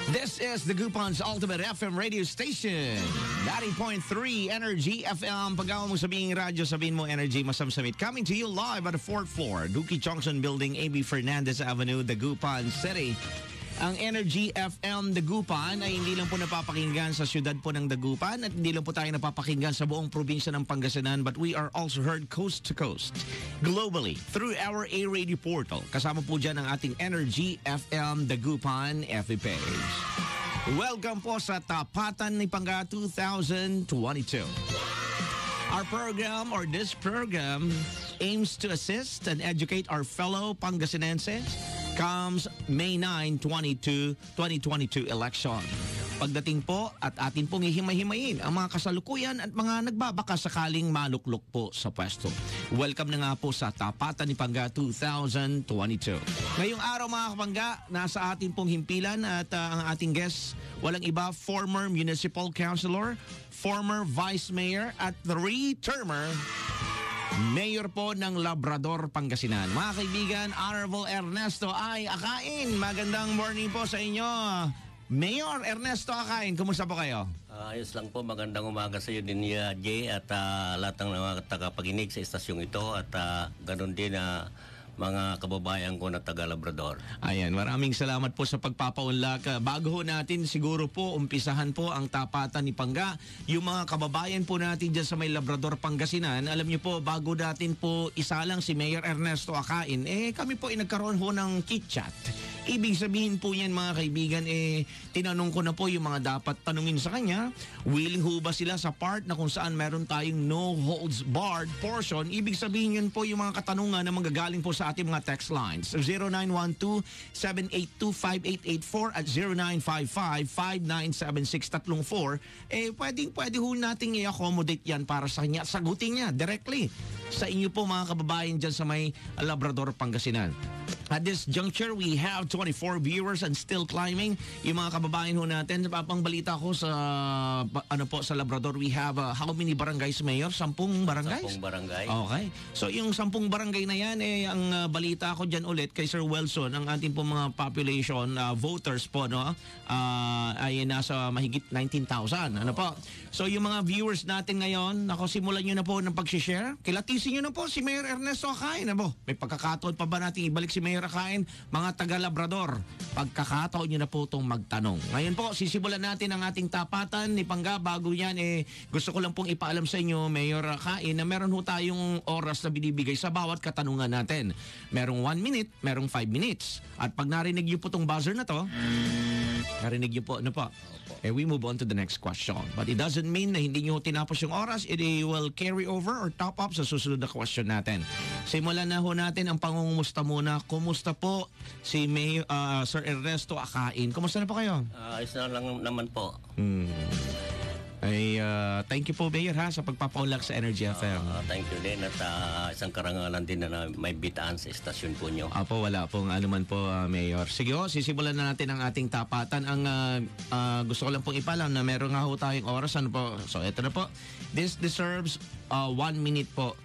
This is the Gupan's Ultimate FM radio station. 90.3 Energy FM. Pag mo sabing radyo, sabihin mo Energy Masamsamit. Coming to you live at the 4th floor, Duki Junction Building, AB Fernandez Avenue, Dagupan City. Ang Energy FM Dagupan ay hindi lang po napapakinggan sa syudad po ng Dagupan at hindi lang po tayo napapakinggan sa buong probinsya ng Pangasinan, but we are also heard coast to coast globally through our A-Radio portal. Kasama po dyan ang ating Energy FM Dagupan FB page. Welcome po sa Tapatan ni Pangga 2022. Our program, or this program, aims to assist and educate our fellow Pangasinenses comes May 9, 2022 election. Pagdating po at atin pong ihimay-himayin ang mga kasalukuyan at mga nagbabaka sakaling maluklok po sa pwesto. Welcome na nga po sa Tapatan ni Pangga 2022. Ngayong araw mga kapangga, nasa atin pong himpilan at ang ating guest, walang iba, former municipal councilor, former vice mayor at 3-termer Mayor po ng Labrador, Pangasinan. Mga kaibigan, Honorable Ernesto I. Acain. Magandang morning po sa inyo. Mayor Ernesto Acain, kumusta po kayo? Ayos lang po, magandang umaga sa iyo din, Jay, at lahat ng mga tagapaginig sa estasyong ito at ganun din mga kababayan ko na taga Labrador. Ayan, maraming salamat po sa pagpapaunlak. Bago ho natin siguro po umpisahan po ang Tapatan ni Pangga, yung mga kababayan po natin dyan sa may Labrador, Pangasinan, alam niyo po, bago natin po isalang si Mayor Ernesto Acain, kami po nagkaroon ho ng chit-chat. Ibig sabihin po yan mga kaibigan, tinanong ko na po yung mga dapat tanungin sa kanya. Willing ho ba sila sa part na kung saan meron tayong no holds barred portion? Ibig sabihin yun po yung mga katanungan na manggagaling po sa ating mga text lines. 0912-782-5884 at 0955-597634. Pwede ho nating i-accommodate yan para sa kanya. Sagutin niya directly sa inyo po mga kababayan dyan sa may Labrador, Pangasinan. At this juncture, we have 24 viewers and still climbing. Yung mga kababayan ho natin, pang balita ko sa sa Labrador, we have how many barangays, Mayor? 10 barangays? 10 barangay. Okay. So yung 10 barangay na yan, ang balita ko dyan ulit kay Sir Wilson, ang ating po mga population, voters po, no, ay nasa mahigit 19,000. Ano po? So yung mga viewers natin ngayon, simulan nyo na po ng pag-share. Kilatisin nyo na po si Mayor Ernesto Acain. Ano? May pagkakataon pa ba natin ibalik si Mayor Acain? Mga taga-Labrador, pagkakataon nyo na po itong magtanong. Ngayon po, sisimulan natin ang ating Tapatan ni Pangga. Bago yan, gusto ko lang pong ipaalam sa inyo, Mayor Acain, na meron ho tayong oras na binibigay sa bawat katanungan natin. Merong 1 minute, merong 5 minutes. At pag narinig nyo po itong buzzer na to, narinig nyo po, ano po? We move on to the next question. But it doesn't mean na hindi nyo tinapos yung oras. It will carry over or top up sa susunod na question natin. Simulan na ho natin ang pangungumusta muna. Kumusta po si Sir Ernesto Acain? Kumusta na po kayo? Ayos na lang naman po. Thank you po, Mayor, sa pagpapaunlak sa Energy FM. Thank you din at isang karangalan din na may bitaan sa estasyon po nyo. Apo, wala pong anuman po, Mayor. Sige ho, sisimulan na natin ang ating Tapatan. Ang gusto ko lang pong ipalam na meron nga ho tayong oras. Ano po? So, ito na po. This deserves 1 minute po,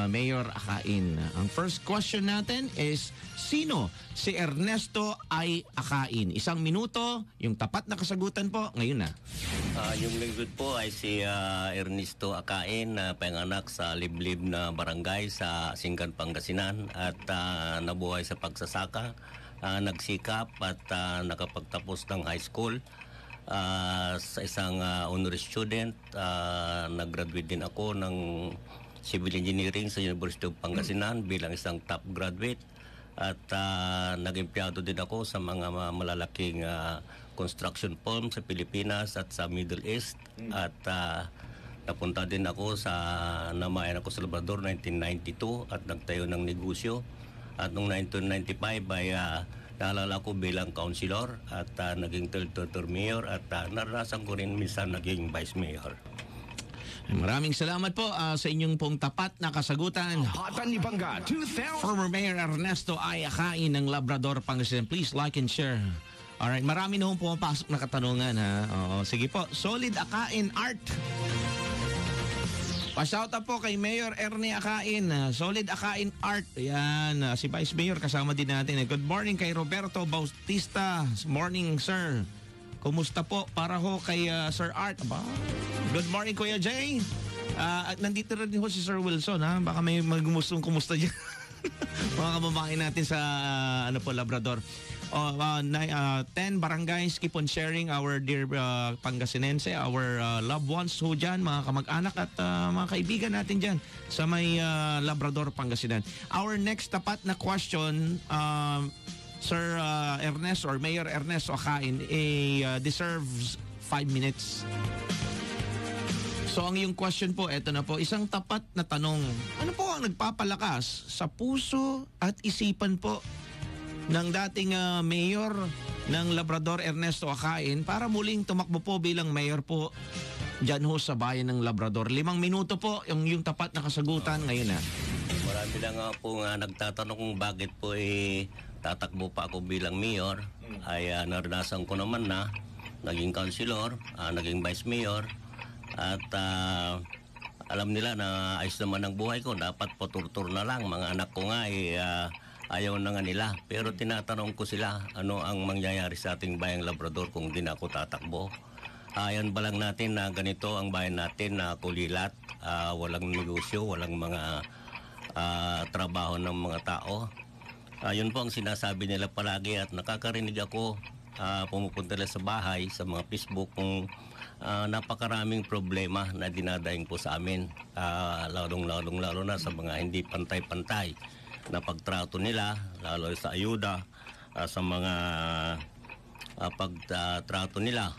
Mayor Acain. Ang first question natin is, sino si Ernesto I. Acain? 1 minuto, yung tapat na kasagutan po, ngayon na. Yung lingkod po ay si Ernesto Acain, panganak sa liblib na barangay sa Singgan, Pangasinan at nabuhay sa pagsasaka, nagsikap at nakapagtapos ng high school. Sa isang honorary student, nag-graduate din ako ng Civil Engineering sa University of Pangasinan bilang isang top graduate at nag-empleyado din ako sa mga malalaking construction firm sa Pilipinas at sa Middle East at napunta din ako namayan ako sa Labrador 1992 at nagtayo ng negosyo at noong 1995 ay naalala ko bilang councilor at naging third mayor at naranasan ko rin minsan naging vice mayor. Maraming salamat po sa inyong pong tapat na kasagutan. Tapatan ni Pangga 2000. Former Mayor Ernesto I. Acain ng Labrador, Pangasinan. Please like and share. Alright, marami na hong pumapasok na katanungan, ha? Oo, sige po. Solid Acain Art. Pa-shout out po kay Mayor Ernie Akain, Solid Akain Art. Ayan, si Vice Mayor kasama din natin. Good morning kay Roberto Bautista. Morning, sir. Kumusta po? Para ho kay Sir Art. Aba. Good morning, Kuya Jay. At nandito rin ho si Sir Wilson, ha? Baka may magumustong kumusta dyan. Mga kababae natin sa Labrador. 10 barangays, keep on sharing our dear Pangasinense, our loved ones ho dyan, mga kamag-anak at mga kaibigan natin dyan sa may Labrador, Pangasinan. Our next tapat na question, Sir Ernest or Mayor Ernesto Akain, deserves 5 minutes. So ang iyong question po, eto na po, isang tapat na tanong. Ano po ang nagpapalakas sa puso at isipan po ng dating mayor ng Labrador, Ernesto Akain, para muling tumakbo po bilang mayor po dyan ho sa bayan ng Labrador? 5 minuto po yung tapat na kasagutan ngayon na. Marami na nga po nagtatanong kung bakit po tatakbo pa ako bilang mayor. Ay naranasan ko naman na naging councilor, naging vice mayor, at alam nila na ayos naman ang buhay ko. Dapat paturtur na lang. Mga anak ko nga ayaw na nga nila. Pero tinatanong ko sila, ano ang mangyayari sa ating bayang Labrador kung di na ako tatakbo? Ayan ba lang natin na ganito ang bayan natin na kulilat, walang negosyo, walang mga trabaho ng mga tao. Yun po ang sinasabi nila palagi at nakakarinig ako, pumupunta nila sa bahay, sa mga Facebook, kung napakaraming problema na dinadaing po sa amin, lalo na sa mga hindi pantay-pantay na pagtrato nila, lalo sa ayuda, sa mga pagtrato nila,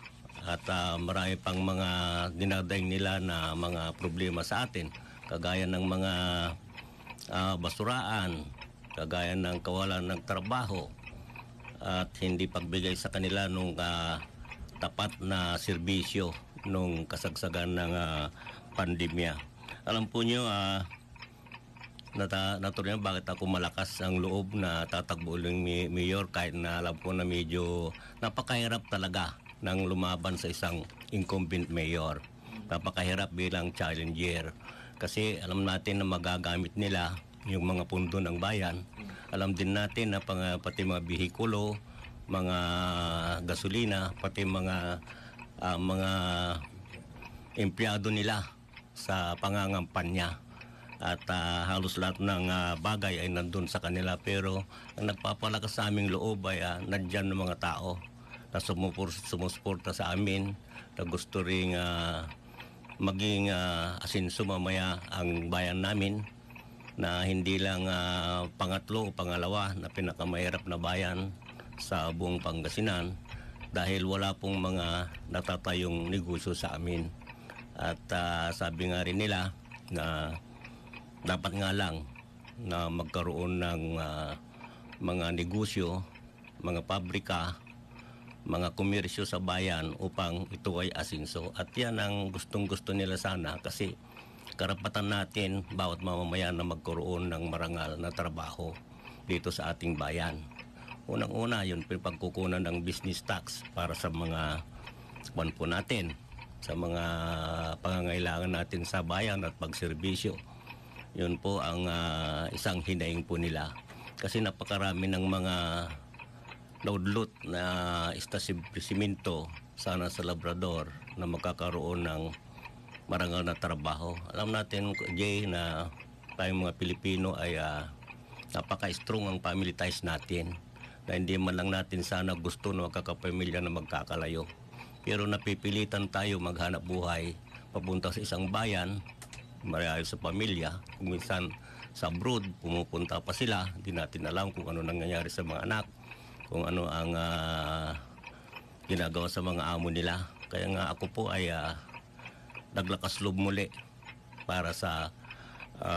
at marami pang mga dinadaing nila na mga problema sa atin, kagaya ng mga basuraan, kagaya ng kawalan ng trabaho, at hindi pagbigay sa kanila nung tapat na serbisyo nung kasagsagan ng pandemya. Alam po nyo, natuloy bakit ako malakas ang loob na tatakbo ng mayor, kahit na alam ko na medyo napakahirap talaga ng lumaban sa isang incumbent mayor. Napakahirap bilang challenger kasi alam natin na magagamit nila yung mga pundo ng bayan. Alam din natin na pati mga bihikulo, mga gasolina, pati mga empleyado nila sa pangangampanya. At halos lahat ng bagay ay nandun sa kanila, pero ang nagpapalakas sa aming loob ay nandyan ng mga tao na sumusuporta sa amin, na gusto ring maging asinso mamaya ang bayan namin, na hindi lang pangatlo o pangalawa na pinakamahirap na bayan sa buong Pangasinan, dahil wala pong mga natatayong negosyo sa amin. At sabi nga rin nila na dapat nga lang na magkaroon ng mga negosyo, mga pabrika, mga komersyo sa bayan upang ito ay asinso. At yan ang gustong-gusto nila sana, kasi karapatan natin bawat mamamayan na magkaroon ng marangal na trabaho dito sa ating bayan. Unang-una, yun pagkukunan ng business tax para sa mga kwan po natin, sa mga pangangailangan natin sa bayan at pagserbisyo. Yun po ang isang hinaing po nila. Kasi napakarami ng mga naudlot na establishmento sana sa Labrador na magkakaroon ng marangal na trabaho. Alam natin, Jay, na tayong mga Pilipino ay napaka-strong ang family ties natin, na hindi man lang natin sana gusto na magkakapamilya na magkakalayo. Pero napipilitan tayo maghanap buhay papunta sa isang bayan, marahil sa pamilya. Kung minsan sa abroad, pumupunta pa sila, hindi natin alam kung ano nangyayari sa mga anak, kung ano ang ginagawa sa mga amo nila. Kaya nga ako po ay naglakas loob muli para sa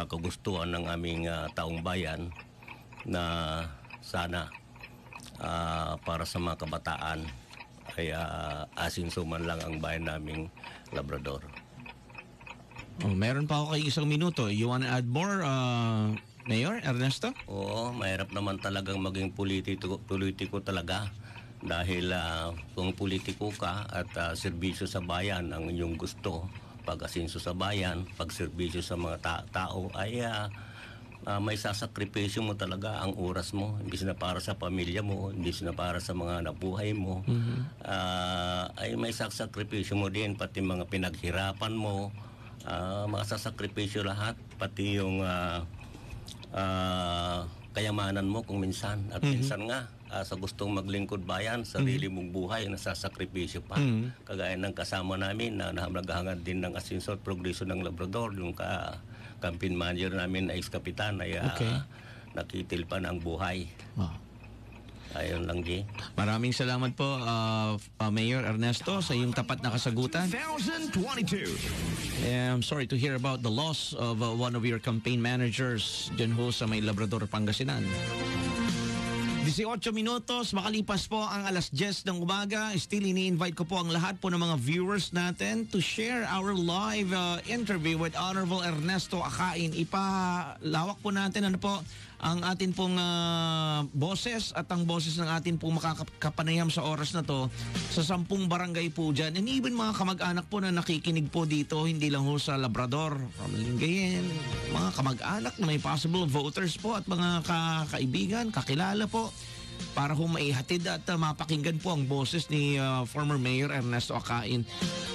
kagustuhan ng aming taong bayan, na sana para sa mga kabataan ay asinso man lang ang bayan naming Labrador. Meron pa ako kayo 1 minuto. You wanna add more, Mayor Ernesto? Oo, mahirap naman talagang maging politiko talaga. Dahil kung politiko ka at serbisyo sa bayan ang inyong gusto, pag-asinso sa bayan, pagserbisyo sa mga tao ay may sasakripisyo mo talaga ang oras mo, hindi na para sa pamilya mo, hindi na para sa mga nabuhay mo. Ay may sasakripisyo mo din, pati mga pinaghirapan mo, masasakripisyo lahat, pati yung kayamanan mo kung minsan. At minsan nga, sa gustong maglingkod bayan, sarili mong buhay, nasasakripisyo pa. Kagaya ng kasama namin na naghahangad din ng asinso at progreso ng Labrador, yung campaign manager namin na ex-kapitan ay nakitil pa ng buhay. Ayun lang, G. Maraming salamat po, Mayor Ernesto, sa iyong tapat na kasagutan. 2022. I'm sorry to hear about the loss of one of your campaign managers dyan ho sa may Labrador, Pangasinan. 18 minutos, makalipas po ang alas 10 ng umaga. Still, ini-invite ko po ang lahat po ng mga viewers natin to share our live interview with Honorable Ernesto Akain. Ipalawak po natin ano po ang atin pong boses at ang boses ng atin pong makakapanayam sa oras na to sa 10 barangay po dyan. And even mga kamag-anak po na nakikinig po dito, hindi lang ho sa Labrador, from Lingayen, mga kamag-anak na may possible voters po at mga kaibigan, kakilala po, para ho maihatid at mapakinggan po ang boses ni former Mayor Ernesto Akain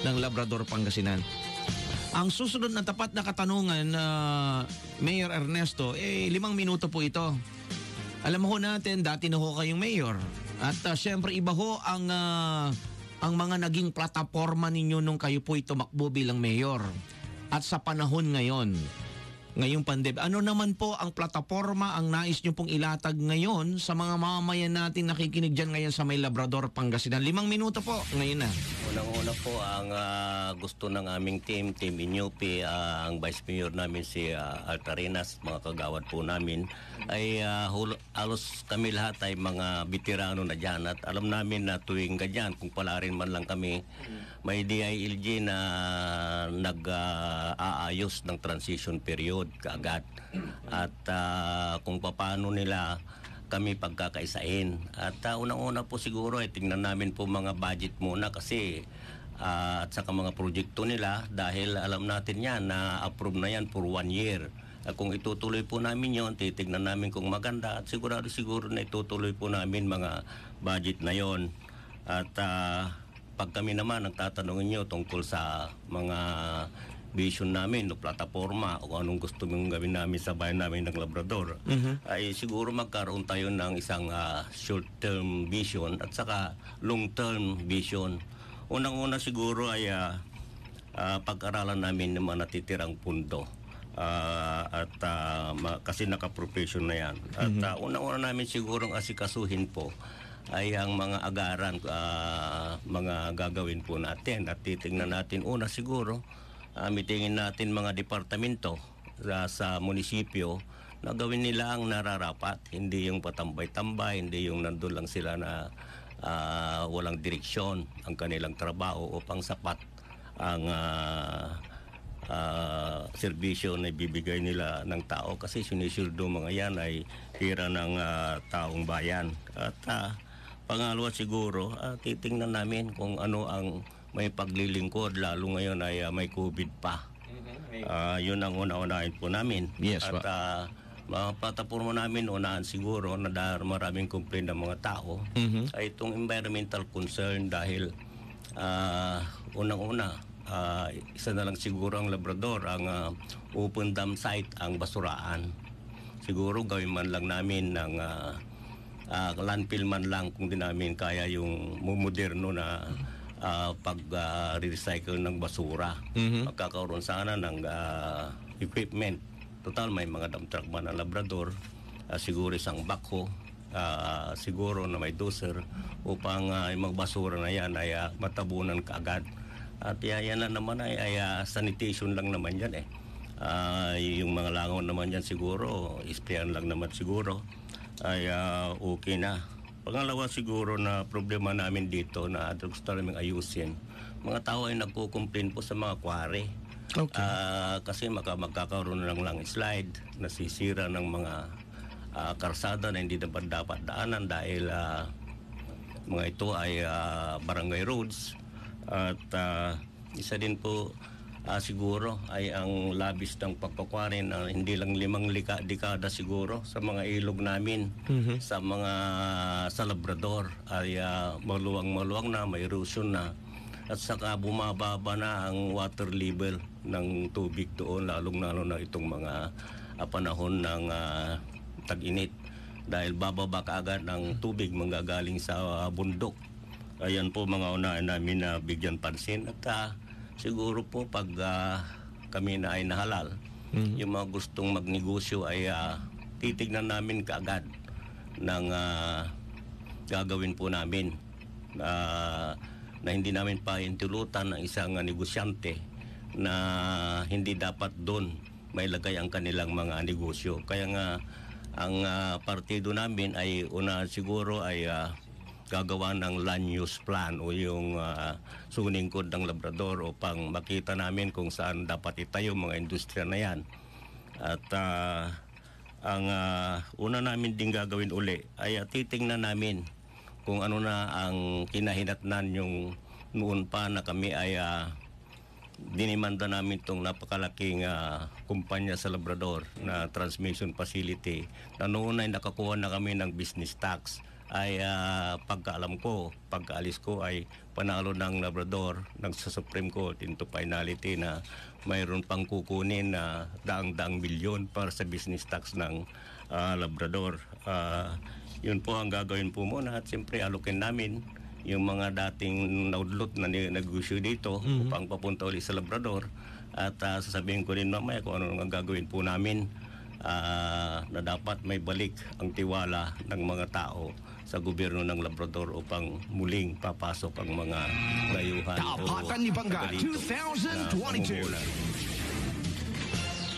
ng Labrador, Pangasinan. Ang susunod na tapat na katanungan, Mayor Ernesto, 5 minuto po ito. Alam ho natin, dati na ho kayong mayor. At syempre iba ho ang mga naging plataforma ninyo nung kayo po'y tumakbo bilang mayor. At sa panahon ngayon, ngayong pandemya, ano naman po ang plataforma ang nais nyo pong ilatag ngayon sa mga mamamayan natin nakikinig dyan ngayon sa may Labrador, Pangasinan? 5 minuto po, ngayon na. Unang-una po, ang gusto ng aming team Inyupi, ang Vice Mayor namin si Altarinas, mga kagawad po namin, ay halos kami lahat ay mga veterano na dyan. At alam namin na tuwing ganyan, kung pala rin man lang kami, may DILG na nag-aayos ng transition period kaagad. At kung paano nila kami pagkakaisain. At unang-una po siguro ay tingnan namin po mga budget muna kasi at saka mga proyekto nila dahil alam natin yan na approve na yan for 1 year. Kung itutuloy po namin yon, titignan namin kung maganda at siguro na itutuloy po namin mga budget na yon. At pag kami naman ang tatanungin nyo tungkol sa mga vision namin o plataforma o anong gusto mong gawin namin sa bayan namin ng Labrador, ay siguro magkaroon tayo ng isang short-term vision at saka long-term vision. Unang-una siguro ay pag-aralan namin ng mga natitirang pundo. Kasi naka-profession na yan. At unang-una namin siguro asikasuhin po ay ang mga agaran, mga gagawin po natin. At titingnan natin una siguro, mitingin natin mga departamento sa munisipyo na gawin nila ang nararapat. Hindi yung patambay-tambay, hindi yung nandun lang sila na walang direksyon ang kanilang trabaho upang sapat ang serbisyo na ibibigay nila ng tao. Kasi sinisildo mga yan ay pira ng taong bayan. At pangalawa siguro, titingnan namin kung ano ang may paglilingkod, lalo ngayon ay may COVID pa. Yun ang una-unahin po namin. Yes, at mga plataforma namin, unaan siguro na dahil maraming complaint ng mga tao, ay itong environmental concern dahil unang-una, isa na lang siguro ang Labrador, ang open dam site, ang basuraan. Siguro gawin man lang namin ng landfill man lang kung di namin kaya yung moderno na pag-recycle ng basura. Magkakaroon sana ng equipment. Total, may mga dump truck man ng Labrador. Siguro isang backhoe. Siguro na may dozer upang yung mga basura na yan ay matabunan kaagad. At yan na naman ay sanitation lang naman yan yung mga langaw naman yan siguro, isprayan lang naman siguro ay okay na. Pangalawa siguro na problema namin dito na gusto namin ayusin, mga tao ay nagko-complain po sa mga quarry. Okay. Kasi magkakaroon lang slide, nasisira ng mga karsada na hindi dapat daanan dahil mga ito ay barangay roads. At isa din po siguro ay ang labis ng pagkukwarin, hindi lang 5 dekada siguro sa mga ilog namin, sa mga sa Labrador ay maluwang-maluwang na, may erosion na, at saka bumababa na ang water level ng tubig doon, lalong-lalo na itong mga panahon ng tag-init, dahil bababa kaagad ng tubig manggagaling sa bundok. Ayan po mga unahin namin na bigyan pansin, at siguro po pag kami na ay nahalal, yung mga gustong magnegosyo ay titignan namin kaagad ng gagawin po namin, na hindi namin pa intulutan ng isang negosyante na hindi dapat doon may lagay ang kanilang mga negosyo. Kaya nga ang partido namin ay una siguro ay gagawa ng land use plan o yung suningkod ng Labrador upang makita namin kung saan dapat itayo mga industriya na yan. At ang una namin din gagawin uli ay titingnan namin kung ano na ang kinahinatnan yung noon pa na kami ay dinimanda namin itong napakalaking kumpanya sa Labrador na transmission facility, na noon ay nakakuha na kami ng business tax. Ay pagkaalam ko, pagkaalis ko ay panalo ng Labrador sa Supreme Court into finality na mayroon pang kukunin na daang-daang milyon para sa business tax ng Labrador. Yun po ang gagawin po muna, at siyempre alukin namin yung mga dating naudlot na negosyo dito upang papunta ulit sa Labrador, at sasabihin ko rin mamaya kung ano ang gagawin po namin, na dapat may balik ang tiwala ng mga tao sa gobyerno ng Labrador upang muling papasok ang mga layuhan Tapatan ni Bangga 2022.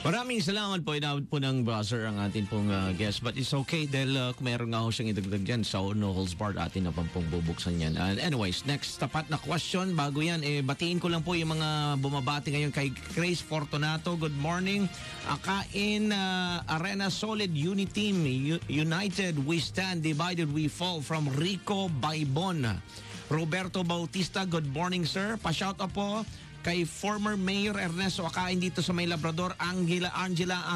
Maraming salamat po. Inawad po ng buzzer ang atin pong guest. But it's okay dahil kung meron nga ho siyang idagdag dyan, so no holds barred, atin na pong bubuksan yan. Anyways, next tapat na question. Bago yan, batiin ko lang po yung mga bumabati ngayon kay Grace Fortunato. Good morning. Akain Arena Solid Unity Team. United we stand, divided we fall, from Rico Baybon. Roberto Bautista, good morning sir. Pa-shout out po kay former Mayor Ernesto Akain dito sa May Labrador, Angela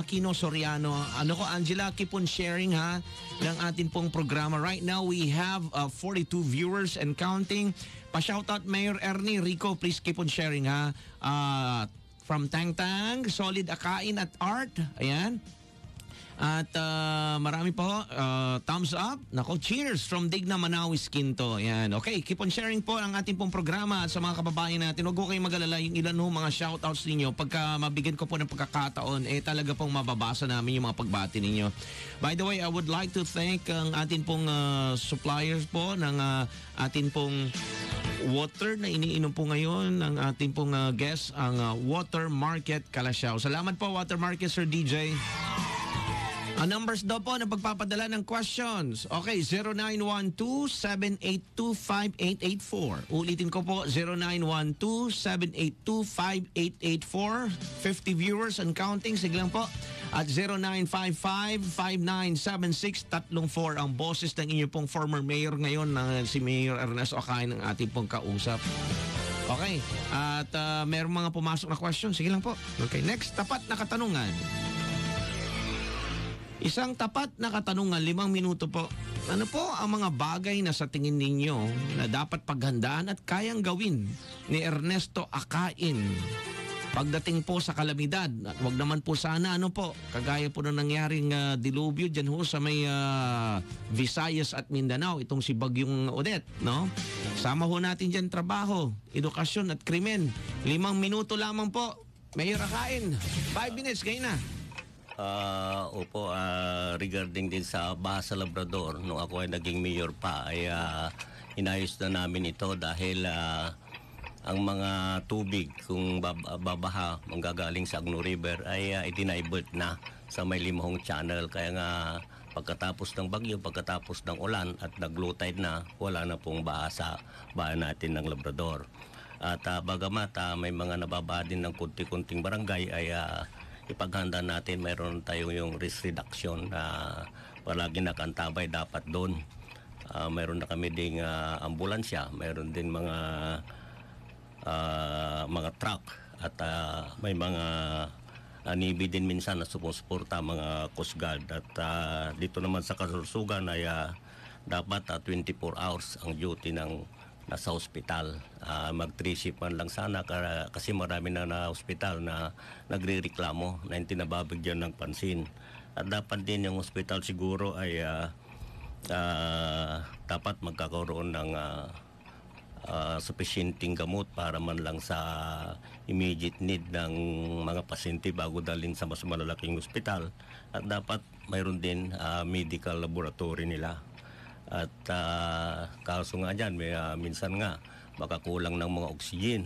Aquino Soriano. Ano ko, Angela, keep on sharing ha ng atin pong programa. Right now we have 42 viewers and counting. Pa-shoutout Mayor Ernie, Rico, please keep on sharing ha. From Tang Tang, Solid Akain at Art. Ayan. At marami po, thumbs up. Nako, cheers from Digna Manawi Quinto. Yan. Okay, keep on sharing po ang ating pong programa at sa mga kababayan natin. Huwag ko kayong mag-alala yung ilan ho mga shoutouts ninyo. Pagka mabigyan ko po ng pagkakataon, talaga pong mababasa namin yung mga pagbati ninyo. By the way, I would like to thank ang ating pong suppliers po ng ating pong water na iniinom po ngayon ng ating pong guest, ang Water Market Calasiao. Salamat po, Water Market, Sir DJ. Ang numbers daw po na pagpapadala ng questions. Okay, 0912-782-5884. Ulitin ko po, 0912-782-5884. 50 viewers and counting. Sige lang po. At 0955-5976-34 ang boses ng inyong pong former mayor ngayon na si Mayor Ernesto Akain ng ating pong kausap. Okay. At mayroong mga pumasok na questions. Sige lang po. Okay, next, tapat na katanungan. Isang tapat na katanungan, 5 minuto po. Ano po ang mga bagay na sa tingin ninyo na dapat paghandaan at kayang gawin ni Ernesto Akain pagdating po sa kalamidad? At wag naman po sana kagaya po na nangyaring dilubyo dyan ho sa may Visayas at Mindanao, itong si Bagyong Odette, no? Sama ho natin dyan trabaho, edukasyon at krimen. 5 minuto lamang po. Mayor Akain, 5 minutes, kayo na. Opo, regarding din sa Bahasa Labrador, nung ako ay naging mayor pa, ay inayos na namin ito dahil ang mga tubig kung babaha manggagaling sa Agno River ay itinibert na sa may Limahong Channel. Kaya nga pagkatapos ng bagyo, pagkatapos ng ulan at nag-low tide na, wala na pong baha sa bayan natin ng Labrador. At bagamat may mga nababaha din ng kunti-kunting barangay, ay ipaghanda natin, mayroon tayo yung risk reduction na palagi nakantabay dapat doon. Mayroon na kami ding ambulansya, mayroon din mga truck at may mga Navy din minsan na sumusuporta, mga Coast Guard. At dito naman sa kasulsugan ay dapat 24 hours ang duty ng nasa hospital. Mag-3 shift man lang sana kasi marami na hospital na nagre-reklamo na hindi nababigyan ng pansin. At dapat din yung hospital siguro ay dapat magkakaroon ng sufficienting gamot para man lang sa immediate need ng mga pasyente bago dalhin sa mas malalaking ospital. At dapat mayroon din medical laboratory nila. At kaso nga dyan, minsan nga makakulang ng mga oxygen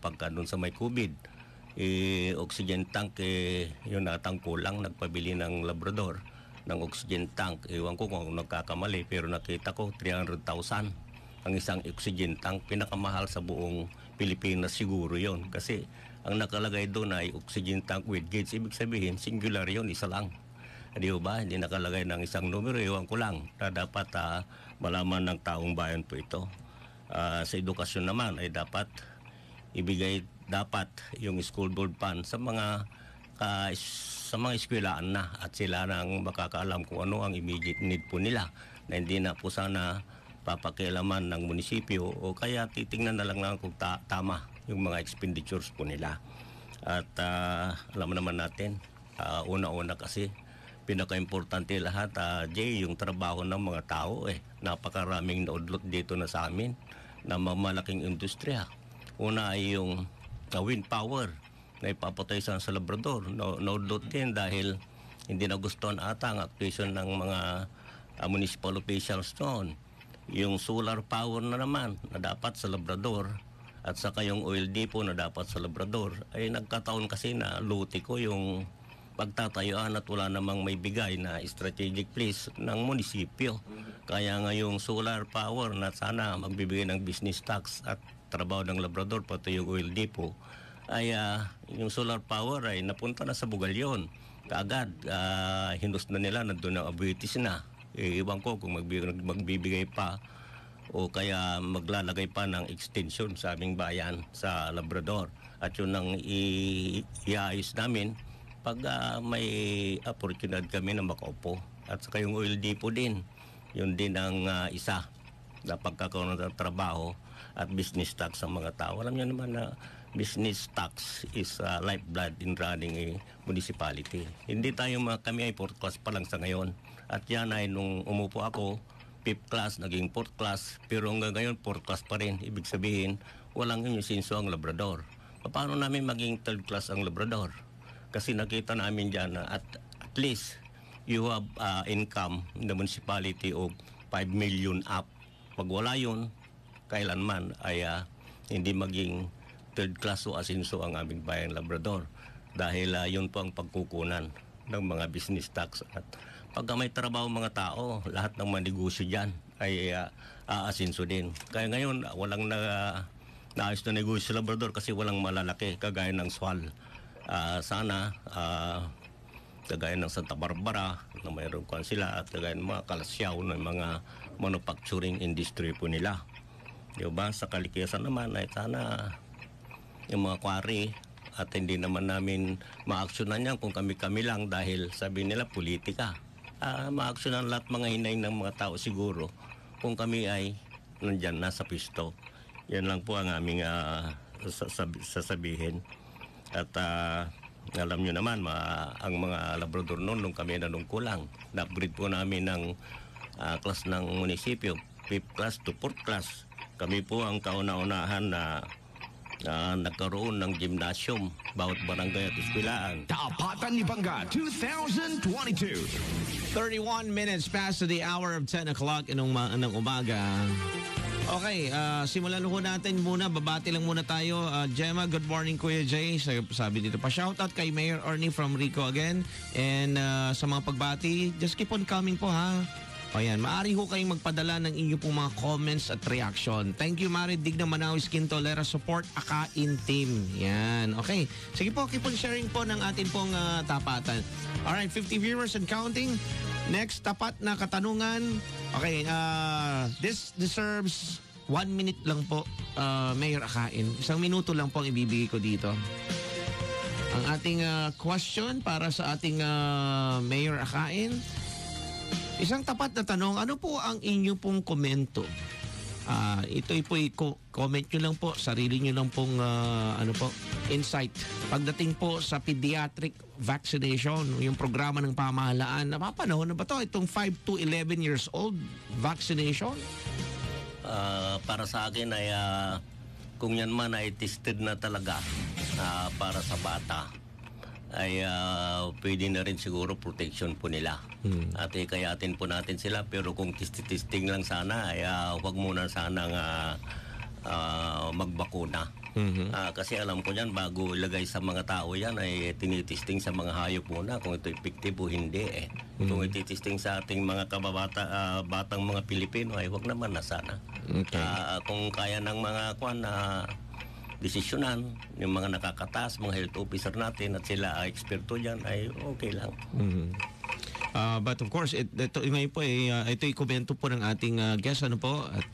pagka doon sa may COVID. Oxygen tank, yun natang kulang, nagpabili ng Labrador ng oxygen tank. Ewan ko kung nagkakamali, pero nakita ko 300,000 ang isang oxygen tank. Pinakamahal sa buong Pilipinas siguro yon, kasi ang nakalagay doon ay oxygen tank with gauge. Ibig sabihin, singular yon, isa lang. Di ba? Hindi nakalagay ng isang numero, ewan ko lang. Na dapat malaman ng taong bayan po ito. Sa edukasyon naman ay dapat ibigay yung school board fund sa mga eskwelahan na, at sila nang makakaalam kung ano ang immediate need po nila, na hindi na po sana papakialaman ng munisipyo, o kaya titingnan na lang kung tama yung mga expenditures po nila. At alam naman natin, una-una kasi pinaka-importante lahat, Jay, yung trabaho ng mga tao. Napakaraming naudlot dito na sa amin na malaking industriya. Una ay yung wind power na ipapatay sa Labrador. Naudlot din dahil hindi nagustuhan ata ang actuation ng mga municipal officials noon. Yung solar power na naman na dapat sa Labrador, at saka yung oil depot na dapat sa Labrador, ay nagkataon kasi na lutiko yung pagtatayuan at wala namang may bigay na strategic place ng munisipyo. Kaya nga yung solar power na sana magbibigay ng business tax at trabaho ng Labrador, pati yung oil depot, ay yung solar power ay napunta na sa Bugalyon. Kaagad, hinus na nila, nandun ang abuitis na. Iwan ko kung magbibigay pa o kaya maglalagay pa ng extension sa aming bayan sa Labrador. At yun ang iayos namin pag may opportunity kami na makaupo. At saka yung oil depot din, yun din ang isa na pagkakaroon ng trabaho at business tax sa mga tao. Alam niyo naman na business tax is lifeblood in running a municipality. Hindi tayo kami ay 4th class pa lang sa ngayon. At yan ay nung umupo ako, 5th class, naging 4th class, pero hanggang ngayon 4th class pa rin. Ibig sabihin, walang inyusinso ang Labrador. Paano namin maging 3rd class ang Labrador? Kasi nakita namin dyan na at least you have income in the municipality of 5 million up. Pag wala yun, kailanman ay hindi maging 3rd class o asinso ang aming bayang Labrador. Dahil yun po ang pagkukunan ng mga business tax. At pagka may trabaho mga tao, lahat ng mga negosyo dyan ay aasinso din. Kaya ngayon, walang naayos na negosyo sa Labrador kasi walang malalaki, kagaya ng Swal. Sana, kagaya ng Santa Barbara, na mayroon kwan sila, at kagaya ng mga Kalasyaw, ng mga manufacturing industry po nila. Diba? Sa Kalikasan naman, ay sana yung mga quarry, at hindi naman namin ma-actionan yan kung kami-kami lang dahil sabi nila politika. Ma-actionan lahat mga hinaing ng mga tao siguro kung kami ay nandyan na sa pisto. Yan lang po ang aming sasabihin. At alam nyo naman, ang mga Labrador noon, nung kami nanungkulang, na-upgrade po namin ng class ng munisipyo, 5th class to 4th class. Kami po ang kauna-unahan na nagkaroon ng gymnasium bawat barangay at eskwelahan. Tapatan ni Bangga 2022. 31 minutes past the hour of 10 o'clock ng umaga. Okay, simulan ho natin muna. Babati lang muna tayo. Gemma, good morning Kuya Jay. Sabi dito pa, shoutout kay Mayor Ernie from Rico again. And sa mga pagbati, just keep on coming po ha. O yan, maaari ho kayong magpadala ng inyong pong mga comments at reaction. Thank you, Mari Dig ng Manawi Skin Tolera Support Akain Team. Yan, okay. Sige po, keep on sharing po ng atin pong tapatan. Alright, 50 viewers and counting. Next, tapat na katanungan. Okay, this deserves 1 minute lang po, Mayor Akain. 1 minuto lang po ang ibibigay ko dito. Ang ating question para sa ating Mayor Akain. Isang tapat na tanong, ano po ang inyo pong komento? Ito'y po comment nyo lang po, sarili nyo lang pong insight. Pagdating po sa pediatric vaccination, yung programa ng pamahalaan, napapanahon na ba to itong 5 to 11 years old vaccination? Para sa akin ay kung yan man ay tested na talaga para sa bata, ay pwede na rin siguro protection po nila. At ikayatin po natin sila, pero kung testing lang sana ay huwag muna sanang magbakuna. Kasi alam ko yan, bago ilagay sa mga tao yan ay tinitesting sa mga hayop muna kung ito effective o hindi Kung ititesting sa ating mga batang mga Pilipino ay huwag naman na sana. Okay. Kung kaya ng mga desisyonan, yung mga nakakataas, mga health officer natin at sila eksperto dyan, ay okay lang. But of course, ito ngayon po ito'y komento po ng ating guest at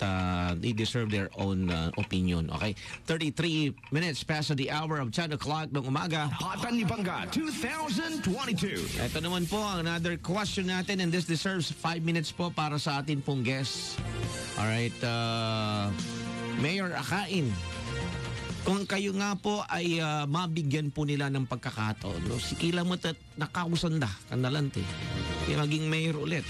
they deserve their own opinion. Okay? 33 minutes past the hour of 10 o'clock ng umaga. Hatan ni Bangga 2022. Ito naman po another question natin, and this deserves 5 minutes po para sa atin pong guest. Alright, Mayor Akain. Kung kayo nga po ay mabigyan po nila ng pagkakataon, no? Sikila mo nakausanda, kanalante. Maging mayor ulit.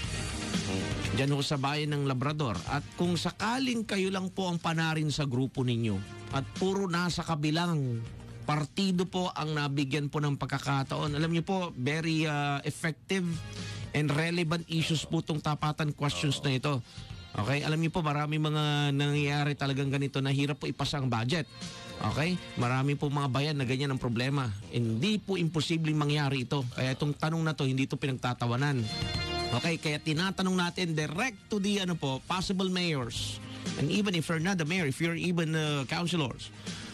Diyan ho sa bayan ng Labrador. At kung sakaling kayo lang po ang panarin sa grupo ninyo at puro nasa kabilang partido po ang nabigyan po ng pagkakataon, alam niyo po, very effective and relevant issues po itong tapatan questions na ito. Okay? Alam niyo po, marami mga nangyayari talagang ganito na hirap po ipasa ang budget. Okay? Marami po mga bayan na ganyan ang problema. Hindi po imposibleng mangyari ito. Kaya itong tanong na to, hindi ito pinagtatawanan. Okay? Kaya tinatanong natin direct to the possible mayors. And even if you're not the mayor, if you're even councilors.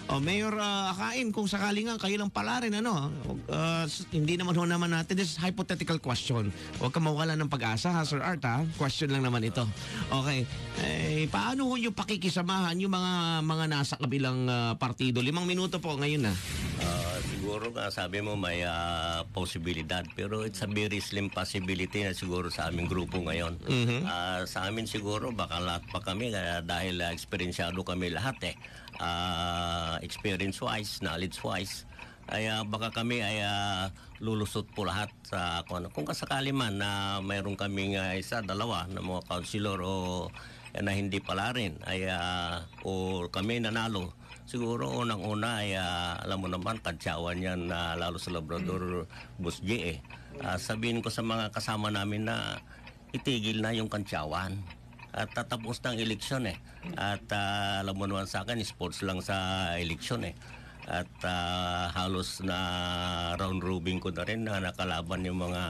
Mayor Akain, kung sakali nga kayo lang pala rin, hindi naman natin, this is hypothetical question. Huwag ka mawala ng pag-asa, ha, Sir Art, ha? Question lang naman ito. Okay. Paano nyo pakikisamahan yung mga nasa kabilang partido? 5 minuto po ngayon na. Siguro nga sabi mo may posibilidad, pero it's a very slim possibility na siguro sa aming grupo ngayon. Sa amin siguro baka lahat pa kami dahil eksperyensyado kami lahat experience-wise, knowledge-wise, ay baka kami ay lulusot po lahat sa kung kasakali man na mayroon kaming isa, dalawa na mga councilor o na hindi pala rin ay o kami nanalo. Siguro unang-una ay alam mo naman, kantsawan yan lalo sa Labrador, Boss J. Sabihin ko sa mga kasama namin na itigil na yung kantsawan. At tatapos ng eleksyon At alam mo naman sa akin, sports lang sa eleksyon At halos na round robin ko na rin na nakalaban yung mga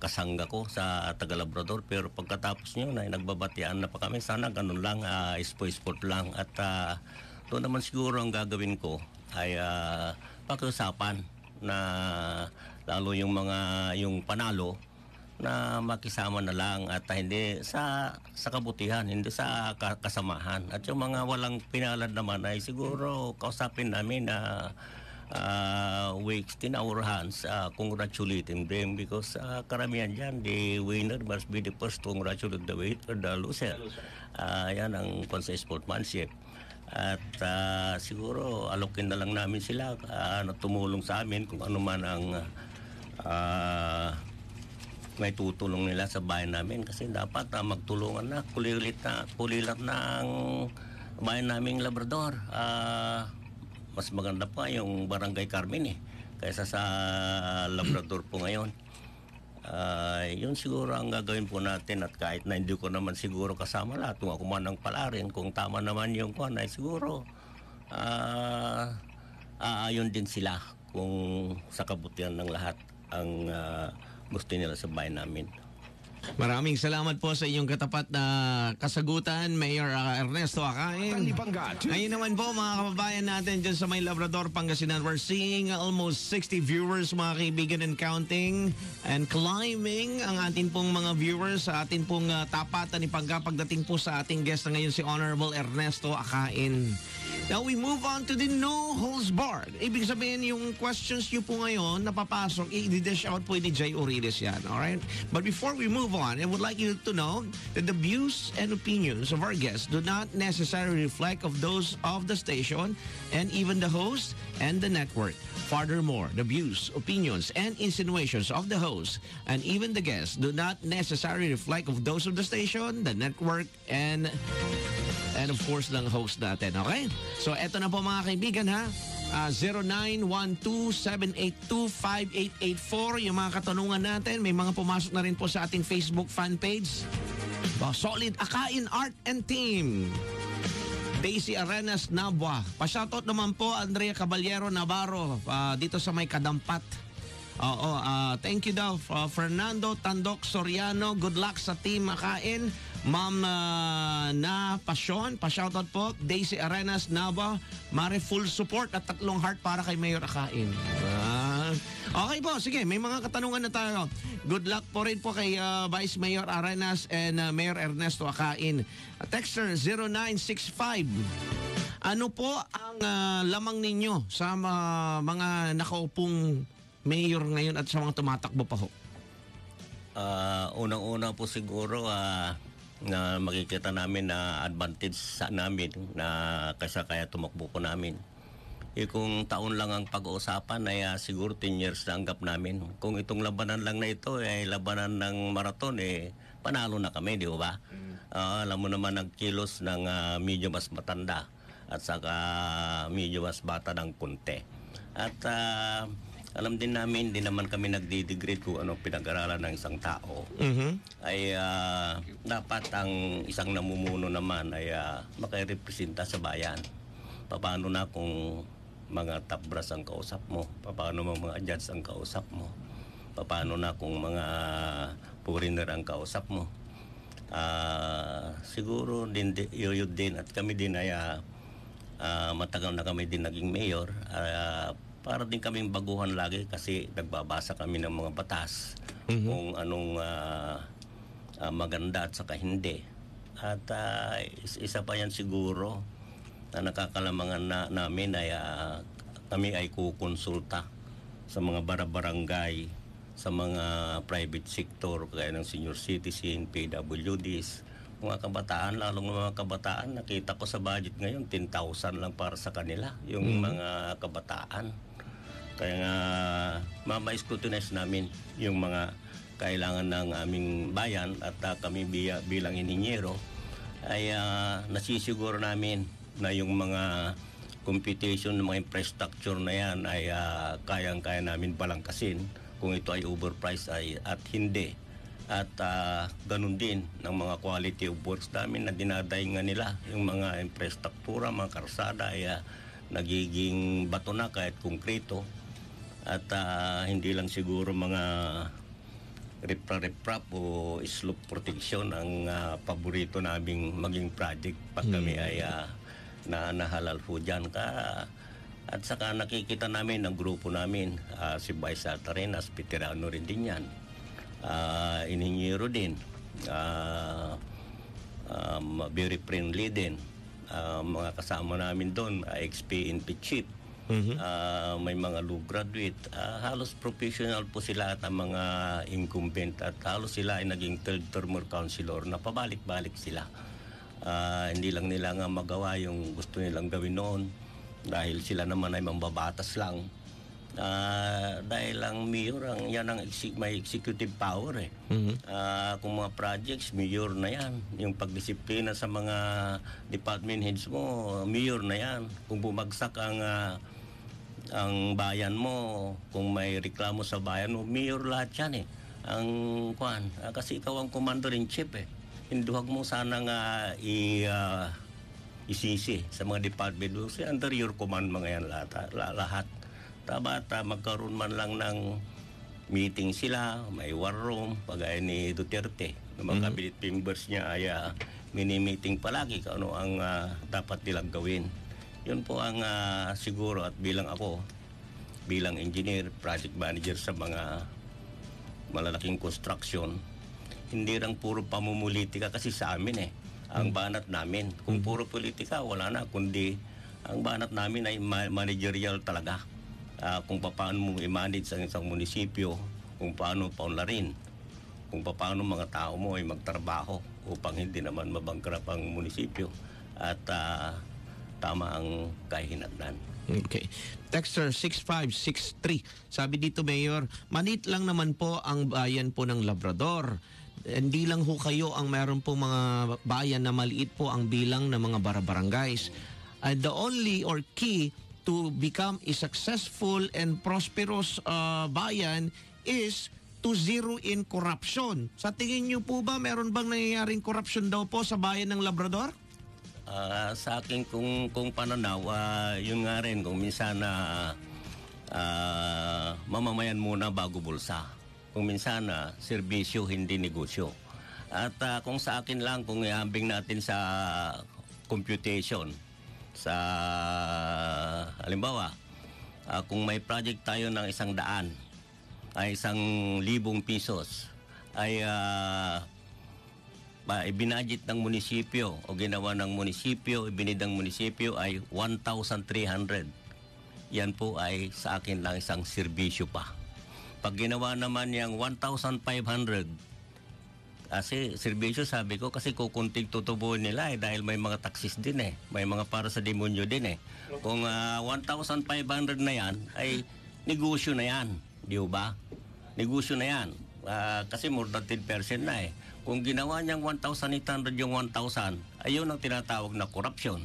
kasangga ko sa taga Labrador. Pero pagkatapos nyo na nagbabatian na pa kami, sana ganun lang, sport lang. At doon naman siguro ang gagawin ko ay pakiusapan na lalo yung panalo na makisama na lang at hindi sa kabutihan, hindi sa kasamahan. At yung mga walang pinalad naman ay siguro kausapin namin na we extend our hands congratulating them because karamihan dyan, the winner must be the first to congratulate the loser. Yan ang sa sportsmanship. At siguro alokin na lang namin sila na tumulong sa amin kung ano man ang may tutulong nila sa bayan namin kasi dapat magtulungan na kulilat na ang bayan naming Labrador. Mas maganda pa yung Barangay Carmen kaysa sa Labrador po ngayon. Yun siguro ang gagawin po natin at kahit na hindi ko naman siguro kasama lahat kung ako man ang palarin, kung tama naman yung kwan ay siguro aayon din sila kung sa kabutihan ng lahat ang gusto nila sa bayan namin. Maraming salamat po sa inyong katapat na kasagutan, Mayor Ernesto Akain. Talipanga Ngayon naman po mga kababayan natin dyan sa may Labrador, Pangasinan, we're seeing almost 60 viewers mga kaibigan and counting and climbing ang atin pong mga viewers sa atin pong tapatan ni pagdating po sa ating guest na ngayon si Honorable Ernesto Akain. Now we move on to the no holds barred. Ibig sabihin yung questions nyo po ngayon napapasok, i-dish out po ni Jay Urides yan. Alright? But before we move on, I would like you to know that the views and opinions of our guests do not necessarily reflect of those of the station and even the host and the network. Furthermore, the views, opinions, and insinuations of the host and even the guests do not necessarily reflect of those of the station, the network, and of course ng host natin. Okay? So eto na po mga kaibigan ha. 0912-782-5884 yung mga katanungan natin. May mga pumasok na rin po sa ating Facebook fan page. Solid Akain Art and Team. Daisy Arenas Nabwa. Pa-shoutout naman po Andrea Caballero Navarro dito sa may Kadampat. Thank you daw Fernando Tandok Soriano. Good luck sa team Akain. Ma'am na Pasyon, pa-shoutout po. Daisy Arenas Nava, Mare full support at 3 heart para kay Mayor Akain. Okay po, sige, may mga katanungan na tayo. Good luck po rin po kay Vice Mayor Arenas and Mayor Ernesto Akain. Texter 0965. Ano po ang lamang ninyo sa mga nakaupong mayor ngayon at sa mga tumatakbo pa ho? Unang-una po siguro na makikita namin na advantage sa namin na kaya tumakbo po namin. Kung taon lang ang pag-uusapan ay siguro 10 years na ang gap namin. Kung itong labanan lang na ito ay labanan ng marathon panalo na kami, di ba? Alam mo naman ang kilos ng medyo mas matanda at saka medyo mas bata ng kunti. At alam din namin, di naman kami nagdidegrade kung anong pinag-aralan ng isang tao. Ay dapat ang isang namumuno naman ay makirepresenta sa bayan. Paano na kung mga top brass ang kausap mo? Paano mga judge ang kausap mo? Paano na kung mga foreigner ang kausap mo? Siguro din yun din at kami din ay matagal na kami din naging mayor. Para din kaming baguhan lagi kasi nagbabasa kami ng mga batas kung anong maganda at saka hindi. At isa pa yan siguro na nakakalamangan namin ay kami ay kukonsulta sa mga barangay, sa mga private sector kagaya ng senior citizen, PWDs, mga kabataan, lalong mga kabataan. Nakita ko sa budget ngayon 10,000 lang para sa kanila yung mga kabataan. Kaya nga, mama-scrutinize namin yung mga kailangan ng aming bayan at kami bilang ininyero ay nasisiguro namin na yung mga computation ng mga infrastructure na yan ay kayang-kaya namin balangkasin kung ito ay overpriced at hindi. At ganun din ng mga quality of works namin na dinadahingan nila. Yung mga infrastruktura, mga karsada ay nagiging bato na kahit konkreto. At hindi lang siguro mga riprap o slope protection ang paborito naming maging project pag kami ay nahalal po dyan. At saka nakikita namin ang grupo namin, si Vice Altarenas, veterano rin din yan. Ininyero din, very friendly din. Mga kasama namin doon, XP in Pichit. May mga low graduate, halos professional po sila at ang mga incumbent at halos sila ay naging third term councilor na pabalik-balik sila. Hindi lang nila nga magawa yung gusto nilang gawin noon dahil sila naman ay mambabatas lang. Dahil ang mayor, yan ang may executive power kung mga projects, mayor na yan. Yung pagdisiplina sa mga department heads mo, mayor na yan. Kung bumagsak ang bayan mo, kung may reklamo sa bayan mo, mayor lahat yan kasi ikaw ang commander-in-chief Hinduhag mo sana nga isisi sa mga department mo. Under your command mga yan lahat. Magkaroon man lang ng meeting sila, may war room, pagaya ni Duterte. Ng mga cabinet members niya ay mini-meeting palagi kung ano ang dapat nilang gawin. Yun po ang siguro at bilang ako, bilang engineer, project manager sa mga malalaking construction, hindi lang puro pamumulitika kasi sa amin ang banat namin. Kung puro politika, wala na, kundi ang banat namin ay managerial talaga. Kung paano mo i-manage ang isang munisipyo, kung paano paunlarin, kung paano mga tao mo ay magtrabaho upang hindi naman mabangkrap ang munisipyo at tama ang kahinatnan. Okay. Texter 6563. Sabi dito, Mayor, manit lang naman po ang bayan po ng Labrador. Hindi lang ho kayo ang meron po mga bayan na maliit po ang bilang ng mga barangays. The only or key to become a successful and prosperous bayan is to zero in corruption. Sa tingin niyo po ba meron bang nangyayaring corruption daw po sa bayan ng Labrador? Sa akin kung pananaw, yun nga rin kung minsan mamamayan muna bago bulsa. Kung minsan serbisyo hindi negosyo. At kung sa akin lang, kung ihambing natin sa computation, sa halimbawa, kung may project tayo ng 100 ay 1,000 pesos ay ibinadget ng munisipyo o ginawa ng munisipyo, ibinid ng munisipyo ay 1,300. Yan po ay sa akin lang isang serbisyo pa. Pag ginawa naman yung 1,500, kasi serbisyo sabi ko kasi kukunting tutubuin nila dahil may mga taxis din may mga para sa demonyo din Kung 1,500 na yan ay negosyo na yan, di ba? Negosyo na yan. Kasi more than 10% na Kung ginawa niyang 1,800 yung 1,000, ayun ang tinatawag na corruption.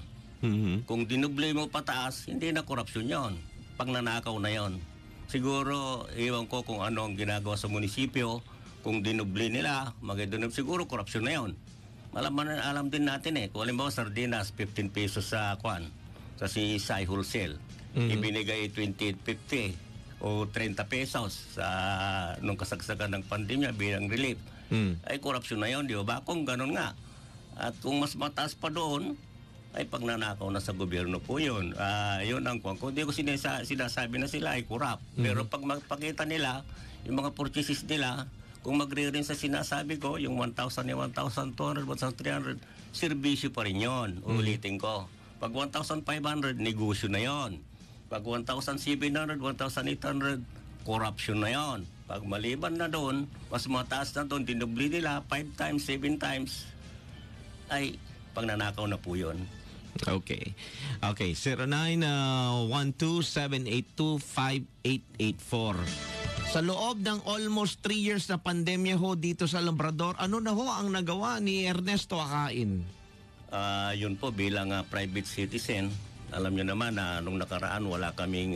Kung dinuble mo pataas, hindi na corruption yon. Pagnanakaw na yon. Siguro, iwan ko kung ano ang ginagawa sa munisipyo. Kung dinuble nila, siguro corruption na yon. Alam din natin Kung alam mo, sardinas, 15 pesos sa sa CSI wholesale. Ibinigay 28.50 o 30 pesos nung kasagsagan ng pandemya bilang relief. Ay corruption na yon, di ba? Kung ganun nga. At kung mas mataas pa doon, ay pagnanakaw na sa gobyerno po yun. Yun ang kung di ko sinasabi na sila ay corrupt. Pero pag magpakita nila, yung mga purchases nila, kung magre-rin sa sinasabi ko, yung 1,000 yung 1,200, 1,300, serbisyo pa rin yun. Ulitin ko. Pag 1,500, negosyo na yon. Pag 1,700, 1,800, corruption na yon. Pag maliban na doon, mas mataas na doon, dinubli nila 5 times, 7 times, ay pagnanakaw na po yun. Okay. 0912-782-5884. Sa loob ng almost 3 years na pandemya ho dito sa Labrador, ano na ho ang nagawa ni Ernesto Akain? Yun po, bilang private citizen, alam nyo naman na nung nakaraan wala kaming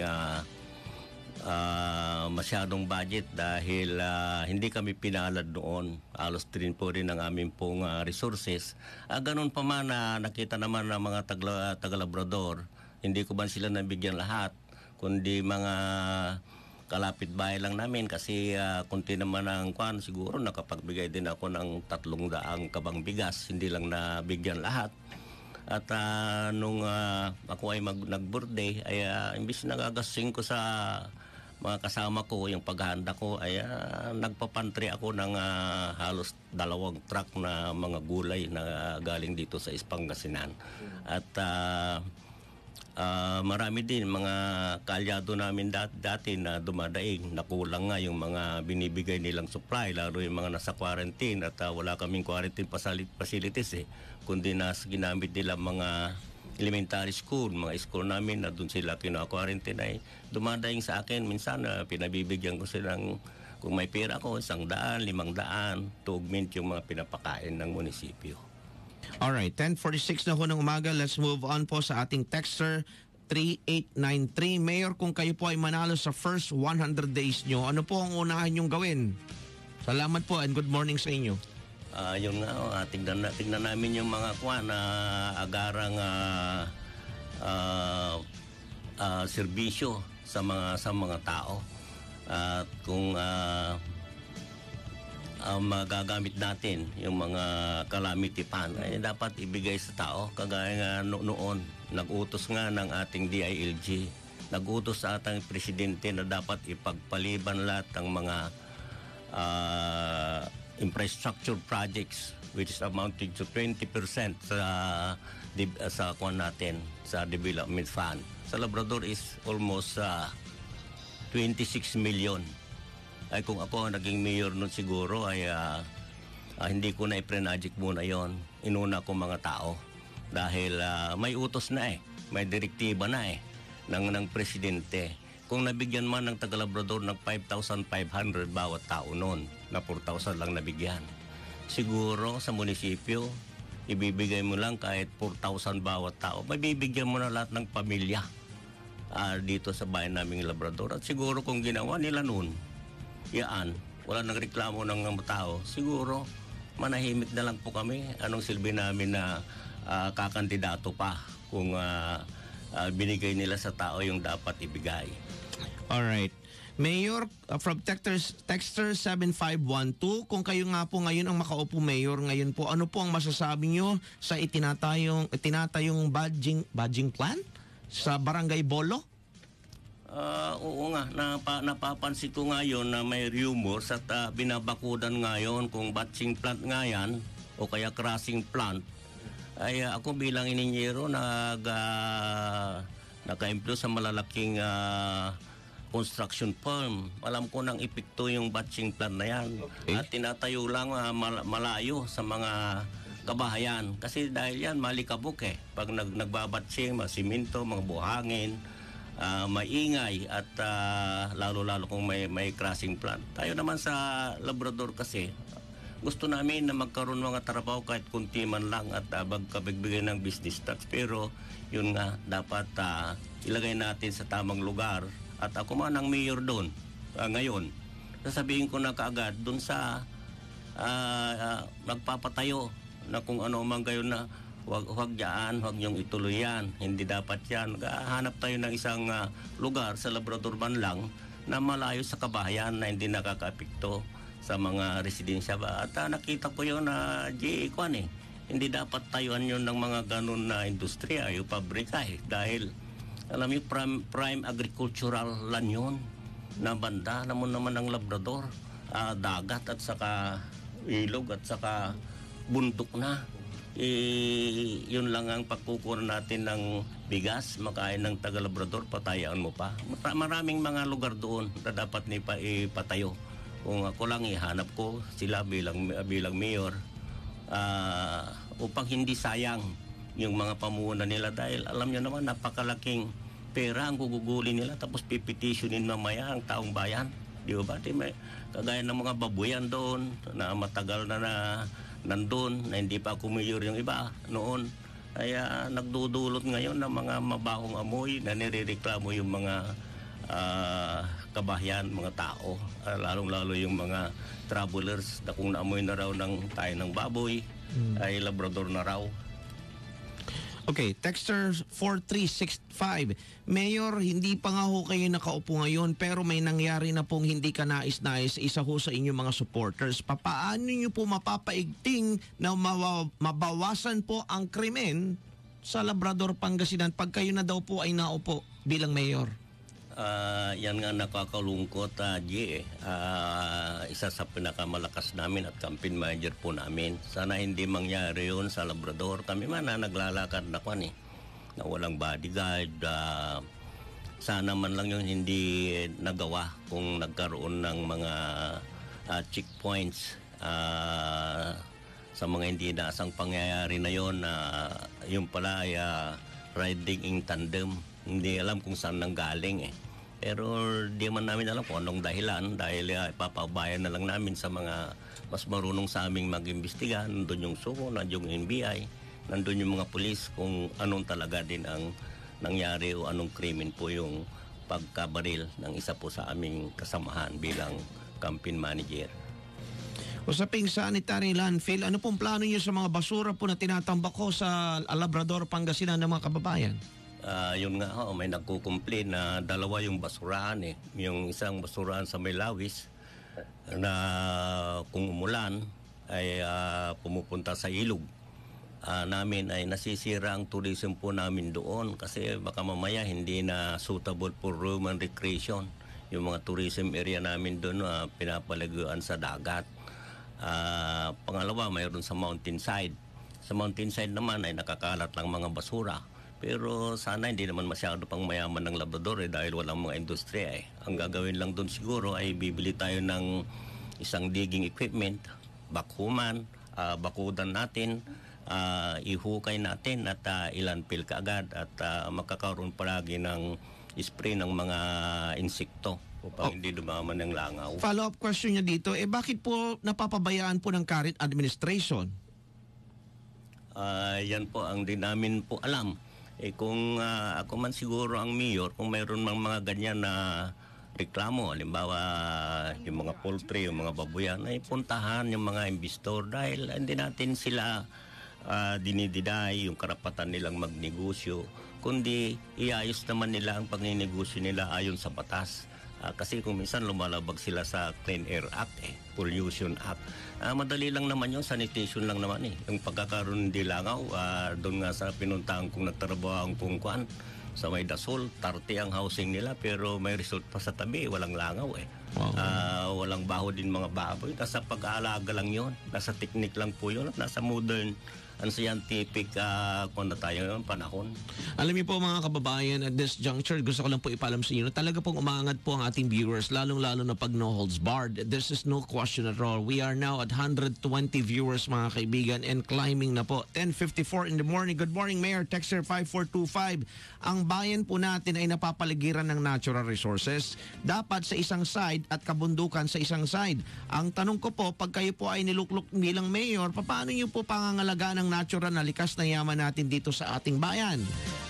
masyadong budget dahil hindi kami pinalad noon. Alos din po rin ang aming pong resources. Ganun pa man nakita naman ng mga taga-Labrador, hindi ko ba sila nabigyan lahat, kundi mga kalapit bahay lang namin kasi kunti naman ang siguro nakapagbigay din ako ng 300 kabang bigas, hindi lang nabigyan lahat. At nung ako ay nag-birthday, ay imbis na gagasing ko sa mga kasama ko, yung paghahanda ko, ay nagpapantry ako ng halos 2 truck na mga gulay na galing dito sa Pangasinan. At marami din mga kalyado namin dati na dumadaing, nakulang nga yung mga binibigay nilang supply, lalo yung mga nasa quarantine at wala kaming quarantine facilities kundi ginamit nila mga elementary school, mga school namin na doon sila kina-quarantine ay dumadaing sa akin. Minsan pinabibigyan ko silang, kung may pera ko, 100, 500 to augment yung mga pinapakain ng munisipyo. Alright, 10:46 na ho ng umaga. Let's move on po sa ating texter 3893. Mayor, kung kayo po ay manalo sa first 100 days nyo, ano po ang unahan nyong gawin? Salamat po and good morning sa inyo. Yun nga, tignan namin yung mga agarang serbisyo sa mga tao. At kung magagamit natin yung mga calamity fund ay dapat ibigay sa tao kagaya nga noon nag-utos nga ng ating DILG, nag-utos sa ating presidente na dapat ipagpaliban lahat ng mga infrastructure projects which is amounting to 20% sa kuwan natin sa development fund. Sa Labrador is almost 26 million. Ay kung ako naging mayor nun siguro ay hindi ko na i-prenagic muna yon. Inuna ko mga tao dahil may utos na may direktiba na ng presidente. Kung nabigyan man ng taga-Labrador ng 5,500 bawat tao noon, na 4,000 lang nabigyan. Siguro sa munisipyo, ibibigay mo lang kahit 4,000 bawat tao. Mabibigyan mo na lahat ng pamilya dito sa bayan naming Labrador. At siguro kung ginawa nila noon, wala nang reklamo ng mga tao, siguro manahimik na lang po kami. Anong silbi namin na kakandidato pa kung binigay nila sa tao yung dapat ibigay. Alright. Mayor, from Texter 7512, kung kayo nga po ngayon ang makaupo mayor ngayon po, ano po ang masasabi nyo sa itinatayong badging plan sa Barangay Bolo? Oo nga, napapansin ko ngayon na may rumors at binabakudan ngayon kung batching plant nga yan o kaya crushing plant. Ay ako bilang ininyero naka-employ sa malalaking construction firm. Alam ko nang epekto yung batching plant na yan. Okay. At tinatayo lang malayo sa mga kabahayan. Kasi dahil yan malikabok Pag nagbabatching, mga simento, mga buhangin, maingay at lalo-lalo kung may crushing plant. Tayo naman sa Labrador kasi, gusto namin na magkaroon mga trabaho kahit kunti man lang at magkabigbigay ng business tax. Pero yun nga, dapat ilagay natin sa tamang lugar. At ako man ang mayor doon ngayon. Sasabihin ko na kaagad doon sa magpapatayo na kung ano man gayon na huwag dyan, huwag niyong ituloy yan. Hindi dapat yan. Hanap tayo ng isang lugar sa Labrador man lang na malayo sa kabahayan na hindi nakaka-apekto sa mga residensya ba. At nakita ko yun na hindi dapat tayuan yun ng mga ganun na industriya, yung pabrika dahil alam niyo, prime agricultural land yun na banda naman ang Labrador. Dagat at saka ilog at saka bundok na. Yun lang ang pagkukunan natin ng bigas, makain ng taga-Labrador, patayaan mo pa. Maraming mga lugar doon na dapat ipatayo. Kung ako lang ihanap ko sila bilang mayor upang hindi sayang yung mga pamuhunan nila dahil alam nyo naman napakalaking pera ang gugugulin nila tapos pipetitionin mamaya ang taong bayan. Di ba? Kagaya ng mga babuyan doon na matagal na nandun na hindi pa kumiyur yung iba noon. Kaya nagdudulot ngayon ng mga mabahong amoy na nirereklamo yung mga kabahayan, mga tao. Lalong-lalo yung mga travelers na kung naamoy na raw ng tayo ng baboy ay Labrador na raw. Okay, Texter 4365. Mayor, hindi pa nga ho kayo nakaupo ngayon pero may nangyari na pong hindi ka nais-nais isa ho sa inyong mga supporters. Paano nyo po mapapaigting na mabawasan po ang krimen sa Labrador, Pangasinan pag kayo na daw po ay naupo bilang mayor? Yan nga nakakalungkot, isa sa pinakamalakas namin at campaign manager po namin. Sana hindi mangyari yun sa Labrador. Kami man na naglalakad na na walang bodyguard. Sana man lang yun hindi nagawa kung nagkaroon ng mga checkpoints sa mga hindi inaasang pangyayari na yun. Yung pala ay riding in tandem. Hindi alam kung saan nanggaling Pero di man namin alam kung anong dahilan dahil ipapabayan na lang namin sa mga mas marunong sa aming mag-imbestiga. Nandun yung SUCO, nandun yung NBI, nandun yung mga pulis kung anong talaga din ang nangyari o anong krimen po yung pagkabaril ng isa po sa aming kasamahan bilang campaign manager. Usaping sanitary landfill, ano pong plano niyo sa mga basura po na tinatambak ko sa Labrador, Pangasinan ng mga kababayan? Yun nga ho, may nagko-complain na dalawa yung basurahan eh. Yung isang basurahan sa may Lawis na kung umulan ay pumupunta sa ilog. Namin ay nasisira ang tourism po namin doon kasi baka mamaya hindi na suitable for human recreation. Yung mga tourism area namin doon pinapalaguan sa dagat. Pangalawa, mayroon sa mountainside. Sa mountainside naman ay nakakalat lang mga basura. Pero sana hindi naman masyado pang mayaman ng Labrador dahil walang mga industriya eh. Ang gagawin lang doon siguro ay bibili tayo ng isang digging equipment, bakhuman, bakudan natin, ihukay natin at ilandfill kaagad at magkakaroon palagi ng spray ng mga insekto upang hindi dumaman ng langaw. Follow-up question niya dito, bakit po napapabayaan po ng current administration? Yan po ang di namin po alam. Kung ako man siguro ang mayor, kung mayroon mang mga ganyan na reklamo, halimbawa yung mga poultry, yung mga babuyan, ay puntahan yung mga investor dahil hindi natin sila dinididay yung karapatan nilang magnegosyo, kundi iayos naman nila ang pagninegosyo nila ayon sa batas. Kasi kung minsan lumalabag sila sa Clean Air Act, Pollution Act. Madali lang naman yung sanitation lang naman eh. Yung pagkakaroon hindi langaw, doon nga sa pinuntahan kong nagtrabaho ang pungkuan sa may Dasol, 30 ang housing nila pero may resort pa sa tabi, walang langaw eh. Wow. Walang baho din mga baboy. Nasa pag-aalaga lang yun. Nasa technique lang po yun. Nasa modern and scientific kung na tayo ngayon panahon. Alam niyo po mga kababayan, at this juncture, gusto ko lang po ipaalam sa inyo na talaga pong umaangat po ang ating viewers, lalong-lalo na pag no holds barred. This is no question at all. We are now at 120 viewers mga kaibigan and climbing na po. 10:54 in the morning. Good morning, Mayor. Texter 5425. Ang bayan po natin ay napapaligiran ng natural resources. Dapat sa isang side at kabundukan sa isang side. Ang tanong ko po, pag kayo po ay niluklok bilang mayor, paano niyo po pangangalagaan ng natural na likas na yaman natin dito sa ating bayan?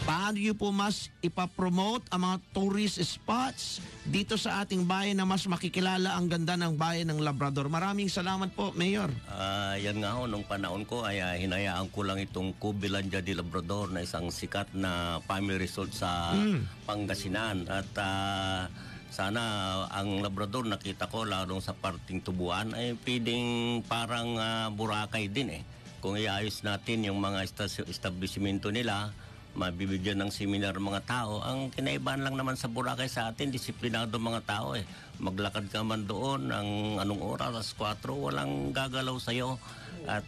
Paano niyo po mas ipapromote ang mga tourist spots dito sa ating bayan na mas makikilala ang ganda ng bayan ng Labrador? Maraming salamat po, Mayor. Yan nga ho, nung panahon ko ay hinayaan ko lang itong Cubilanja de Labrador na isang sikat na family resort sa Pangasinan. At sana ang Labrador nakita ko lalong sa parting Tubuan ay pwedeng parang Boracay din eh. Kung iayos natin yung mga establishmento nila, mabibigyan ng seminar mga tao. Ang kinaibahan lang naman sa Boracay sa atin, disiplinado mga tao eh. Maglakad ka man doon ng anong oras, 4, walang gagalaw sa'yo. At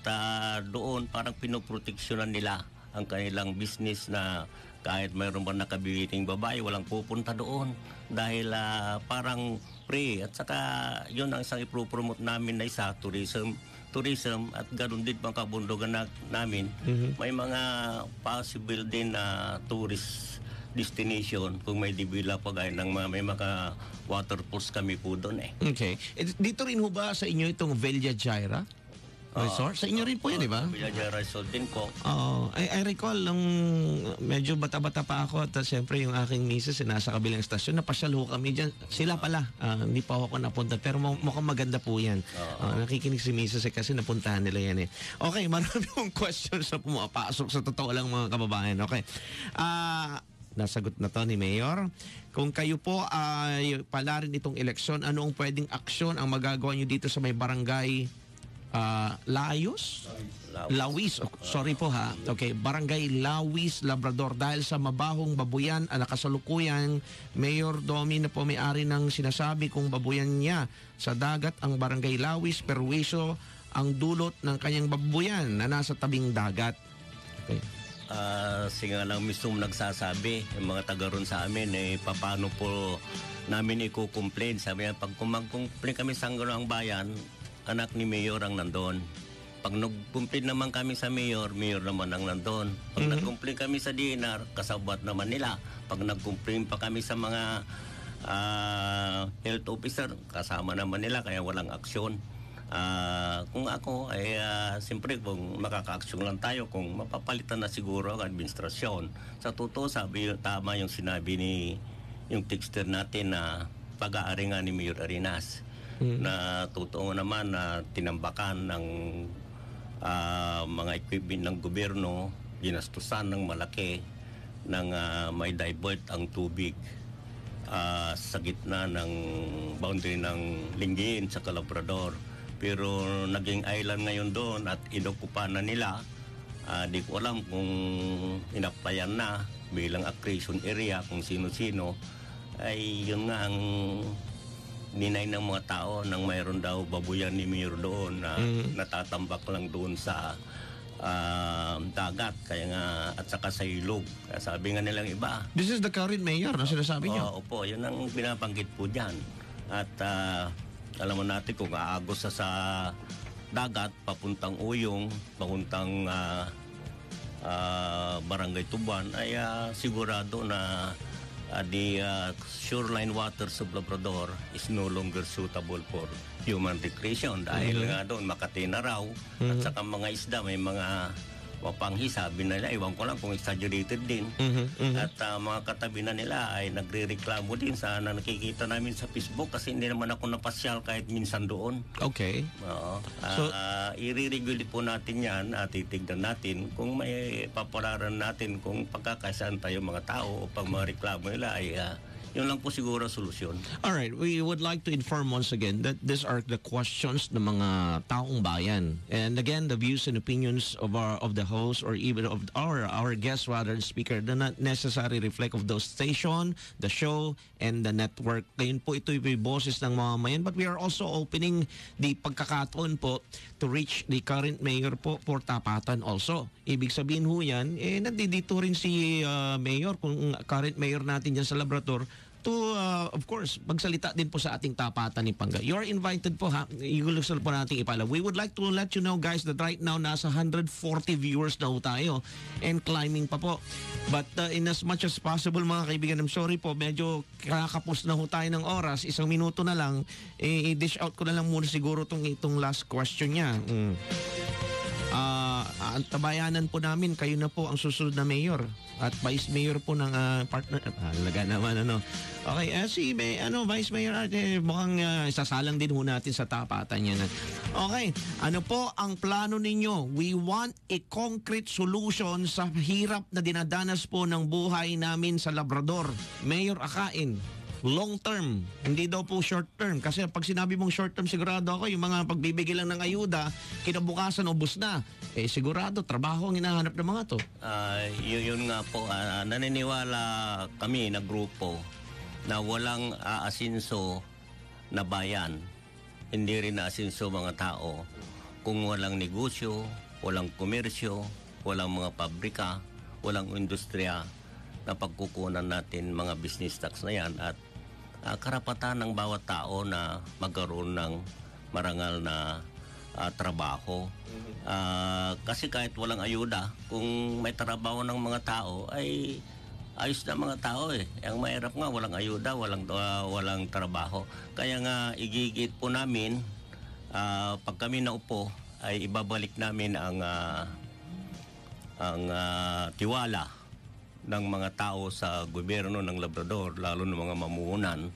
doon parang pinoproteksyonan nila ang kanilang business na kahit mayroon ba nakabibiting babae, walang pupunta doon. Dahil parang free. At saka yun ang isang ipropromote namin na isa, tourism at ganoon din mga kabundugan namin. May mga possible din na tourist destination kung may develop pagay ng may mga waterfalls kami po doon eh. Okay. Dito rin ho ba sa inyo itong Villa Jaira Resort? Sa inyo rin po yun, di ba? Villa Jaira Resort din po. I recall nung medyo bata-bata pa ako at siyempre yung aking misis nasa kabilang estasyon, napasyal ho kami dyan. Sila pala, hindi pa ako napunta pero mukhang maganda po yan. Nakikinig si misis kasi napuntahan nila yan eh. Okay, marami pong questions na pumapasok sa totoo lang mga kababayan. Okay. Nasagot na to ni Mayor. Kung kayo po ay pala rin itong eleksyon, ano ang pwedeng aksyon ang magagawa nyo dito sa may barangay Lawis. Sorry po ha. Okay, Barangay Lawis, Labrador. Dahil sa mabahong babuyan nakasalukuyan, Mayor Domi na po may-ari ng sinasabi kung babuyan niya sa dagat ang Barangay Lawis, perwisyo ang dulot ng kanyang babuyan na nasa tabing dagat. Okay. Singa lang mismo nagsasabi, yung mga taga ron sa amin, paano po namin i-complain. Sabi niya, pag kumag-complain kami sa ang bayan, anak ni Mayor ang nandun. Pag nag-complain naman kami sa Mayor, Mayor naman ang nandun. Pag nag-complain kami sa DNR, kasabat naman nila. Pag nag-complain pa kami sa mga health officer, kasama naman nila, kaya walang aksyon. Kung ako, siyempre kung makaka-aksyon lang tayo, kung mapapalitan na siguro ang administrasyon. Sa totoo, tama yung sinabi ni yung texter natin na pag-aari nga ni Mayor Arenas. Na totoo naman na tinambakan ng mga equipment ng gobyerno, ginastusan ng malaki may divert ang tubig sa gitna ng boundary ng Lingayen sa Labrador. Pero naging island ngayon doon at inokupa na nila. Di ko alam kung inaplayan na bilang accretion area kung sino-sino. Ay yun nga ang ninay ng mga tao nang mayroon daw babuyan ni Mayor doon na natatambak lang doon sa dagat kaya nga at saka sa ilog. Kaya sabi nga nilang iba. This is the current mayor na sinasabi niyo? Opo, yun ang binabanggit po dyan. At alam mo natin kung aagos sa dagat, papuntang Uyong, papuntang Barangay Tuban, ay sigurado na the shoreline waters of Labrador is no longer suitable for human recreation dahil nga doon Makati na raw at saka mga isda may mga mapanghi, sabi nila, iwan ko lang kung exaggerated din. At mga katabi na nila ay nagre-reklamo din sa nakikita namin sa Facebook kasi hindi naman ako napasyal kahit minsan doon. Okay. Oo. I-regulate po natin yan at titignan natin kung may papararan natin kung pagkakasaan tayo mga tao o pag mga reklamo nila ay yun lang po siguro solusyon. All right, we would like to inform once again that these are the questions ng mga taong bayan. And again, the views and opinions of the host or even of our guest rather speaker do not necessarily reflect of those station, the show, and the network. Ngayon po ito yung boses ng mamamayan, but we are also opening the pagkakataon po to reach the current mayor po for tapatan also. Ibig sabihin ho yan, nandito rin si mayor, kung current mayor natin dyan sa Labrador, to, of course, magsalita din po sa ating tapatan ni Pangga. You're invited po ha. Igulusal po natin ipala. We would like to let you know guys that right now nasa 140 viewers na ho tayo and climbing pa po. But in as much as possible mga kaibigan, I'm sorry po, medyo kakapos na ho tayo ng oras. 1 minuto na lang. I-dish out ko na lang muna siguro itong last question niya. Ang tabayanan po namin, kayo na po ang susunod na mayor at vice mayor po ng partner. Laga naman ano. Okay, si vice mayor mukhang isasalang din ho natin sa tapatan niya. Okay, ano po ang plano ninyo? We want a concrete solution sa hirap na dinadanas po ng buhay namin sa Labrador. Mayor Akain, long term, hindi daw po short term. Kasi pag sinabi mong short term, sigurado ako, yung mga pagbibigay lang ng ayuda, kinabukasan, ubos na. Sigurado, trabaho ang hinahanap ng mga to. Yun nga po, naniniwala kami na grupo na walang aasinso na bayan, hindi rin aasinso mga tao, kung walang negosyo, walang komersyo, walang mga pabrika, walang industriya na pagkukunan natin mga business tax na yan at karapatan ng bawat tao na magkaroon ng marangal na trabaho. Kasi kahit walang ayuda, kung may trabaho ng mga tao, ay ayos na mga tao eh. Ang mahirap nga, walang ayuda, walang trabaho. Kaya nga, igigit po namin, pag kami naupo, ay ibabalik namin ang tiwala ng mga tao sa gobyerno ng Labrador, lalo ng mga mamuhunan.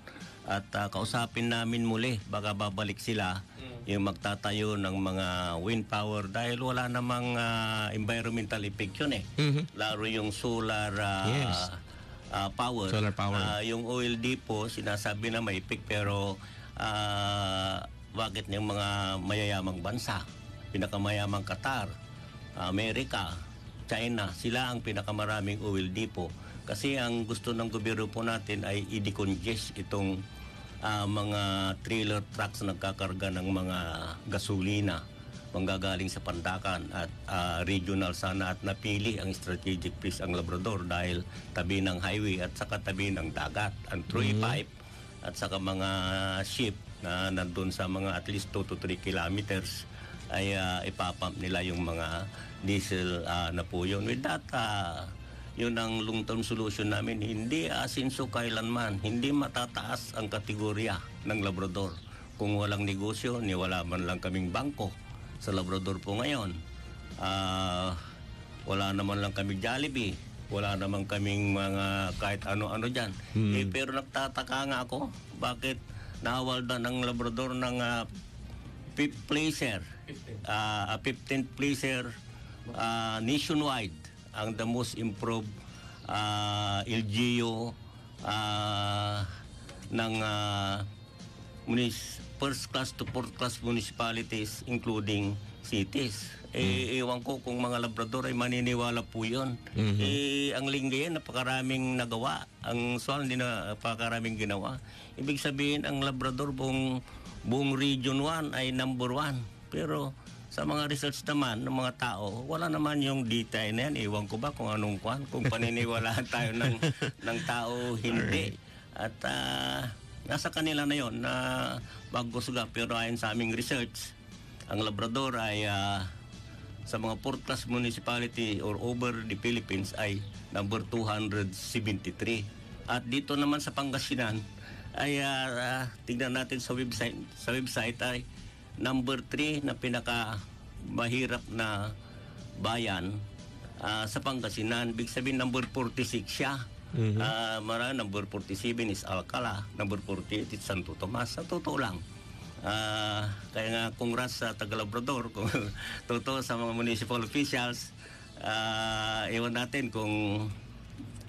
At kausapin namin muli, baka babalik sila yung magtatayo ng mga wind power dahil wala namang environmental effect yun eh. Lalo yung solar power. Solar power. Yung oil depot, sinasabi na may effect pero bakit yung mga mayayamang bansa, pinakamayamang Qatar, Amerika, China, sila ang pinakamaraming oil depot. Kasi ang gusto ng gobyerno po natin ay i-decongest itong mga trailer trucks na nagkakarga ng mga gasolina manggagaling sa Pandakan at regional sana at napili ang strategic place ang Labrador dahil tabi ng highway at saka tabi ng dagat ang through pipe at saka mga ship na nandun sa mga at least 2 to 3 kilometers ay ipapump nila yung mga diesel na po yun. With that, yun ang long-term solution namin. Hindi asinso kailanman. Hindi matataas ang kategorya ng Labrador. Kung walang negosyo, ni wala man lang kaming bangko sa Labrador po ngayon. Wala naman lang kaming Jollibee. Wala naman kaming mga kahit ano-ano dyan. Pero nagtataka nga ako, bakit nawalda ng Labrador ng 5th placer, 15th placer nationwide ang the most improved LGU ng first class to fourth class municipalities including cities. Ewan ko kung mga Labrador ay maniniwala po yun. Ang Lingayen, napakaraming nagawa. Ang Sual, hindi na napakaraming ginawa. Ibig sabihin, ang Labrador buong Region 1 ay number 1. Pero sa mga research naman ng mga tao, wala naman yung data na yan. Ewan ko ba kung anong kung paniniwalaan tayo ng tao, hindi. At nasa kanila na yon na magkusuga. Pero ayon sa aming research, ang Labrador ay sa mga fourth class municipality or over the Philippines ay number 273. At dito naman sa Pangasinan ay tignan natin sa website ay number 3 na pinaka mahirap na bayan sa Pangasinan. Big sabihin number 46 siya. Number 47 is Alcala, number 48 is Santo Tomas. Sa totoo lang, kaya nga congrats sa Taga-Labrador kung totoo sa mga municipal officials. Ewan natin kung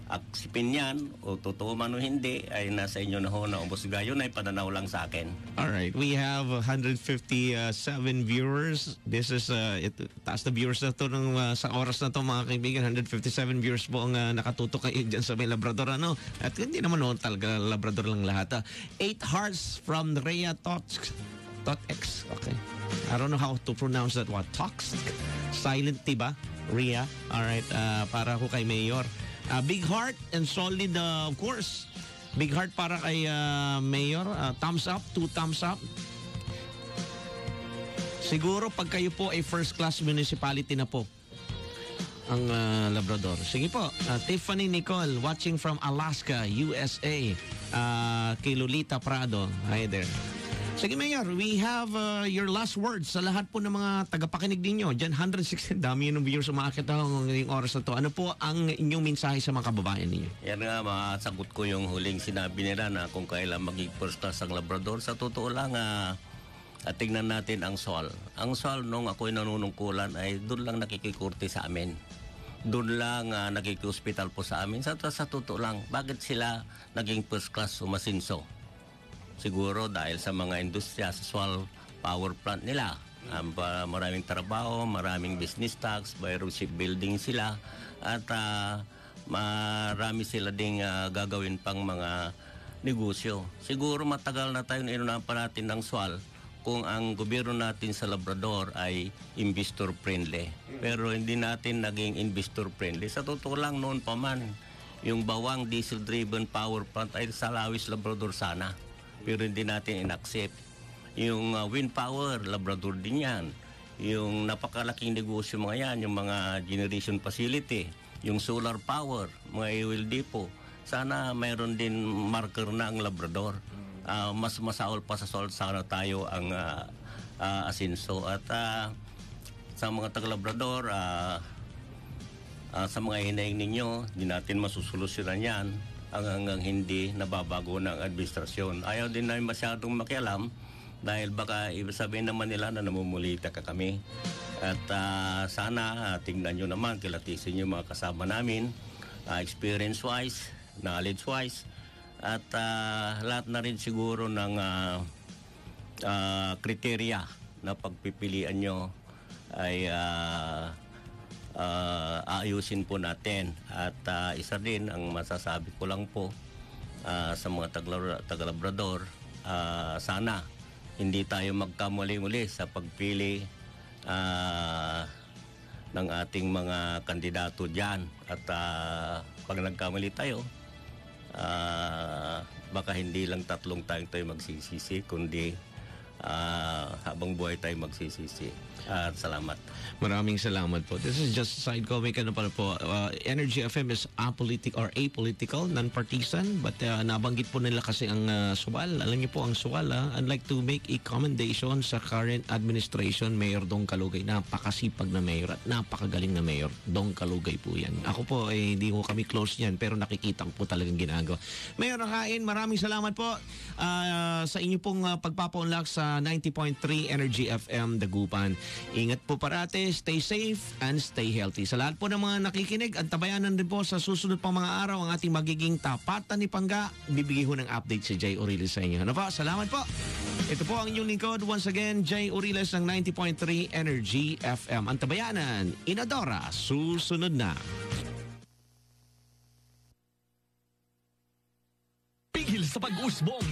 aksipin yan o totoo man o hindi ay nasa inyo na ho na umusga. Yun ay pananaw lang sa akin. Alright, we have 157 viewers. This is, taas na viewers na to sa oras na to mga kaibigan. 157 viewers po ang nakatutok kayo dyan sa may Labrador. At hindi naman talaga Labrador lang lahat. 8 hearts from Rhea Tox. Okay. I don't know how to pronounce that one. Tox? Silent T ba? Rhea? Alright, para ko kay Mayor. Big heart and solid, of course. Big heart para kay Mayor. Thumbs up, 2 thumbs up. Siguro pag kayo po ay first class municipality na po ang Labrador. Sige po. Tiffany Nicole watching from Alaska, USA. Kay Lolita Prado. Hi there. Sige, Mayor, we have your last words sa lahat po ng mga tagapakinig ninyo. Diyan, 160, dami yung viewers umakit ngayong oras na to. Ano po ang inyong mensahe sa mga kababayan ninyo? Yan nga, masagot ko yung huling sinabi nila na kung kailan maging first class ang Labrador. Sa totoo lang, tingnan natin ang Sual. Ang Sual, nung ako'y nanunungkulan, ay doon lang nakikikurti sa amin. Doon lang nakiki-hospital po sa amin. Sa totoo lang, bakit sila naging first class umasinso? Siguro dahil sa mga industriya sa Sual power plant nila. Maraming trabaho, maraming business tax, mayroong shipbuilding sila, at marami sila ding gagawin pang mga negosyo. Siguro matagal na tayong inunapan natin ng Sual kung ang gobyerno natin sa Labrador ay investor friendly. Pero hindi natin naging investor friendly. Sa totoo lang noon pa man, yung bawang diesel-driven power plant ay sa Lawis, Labrador sana. Pero hindi natin in-accept. Yung wind power, Labrador din yan. Yung napakalaking negosyo mga yan, yung mga generation facility, yung solar power, mga oil depot. Sana mayroon din marker na ang Labrador. Mas masaol pa sa Sual sana tayo ang asinso. At sa mga taga-Labrador, sa mga hinaing ninyo, hindi natin masusolusyonan yan hanggang hindi nababago ng administrasyon. Ayaw din namin masyadong makialam dahil baka sabihin naman nila na namumulita ka kami. At sana tingnan nyo naman, kilatisin nyo mga kasama namin, experience-wise, knowledge-wise, at lahat na rin siguro ng kriteria na pagpipilian nyo ay aayusin po natin. At isa din ang masasabi ko lang po sa mga taga-Labrador, sana hindi tayo magkamali-muli sa pagpili ng ating mga kandidato dyan. At pag nagkamali tayo, baka hindi lang tatlong tayo magsisisi, kundi habang buhay tayo magsisisi. At salamat. Maraming salamat po. This is just a side comment. Ano pala po, Energy FM is apolitical, non-partisan, but nabanggit po nila kasi ang Sual. Alam niyo po, ang Sual, I'd like to make a commendation sa current administration, Mayor Dong Kalugay. Napakasipag na mayor at napakagaling na mayor. Dong Kalugay po yan. Ako po, hindi ko kami close niyan, pero nakikita ko po talagang ginagawa. Mayor Nakain, maraming salamat po sa inyo pong pagpapaunlak sa sa 90.3 Energy FM Dagupan. Ingat po parate, stay safe and stay healthy. Sa lahat po ng mga nakikinig, antabayanan din po sa susunod pang mga araw ang ating magiging tapatan ni Pangga. Bibigay ho ng update si Jay Oriles sa inyo. Ano po? Salamat po. Ito po ang inyong lingkod. Once again, Jay Oriles ng 90.3 Energy FM. Antabayanan, Inadora, susunod na. Pigil sa pag-usbong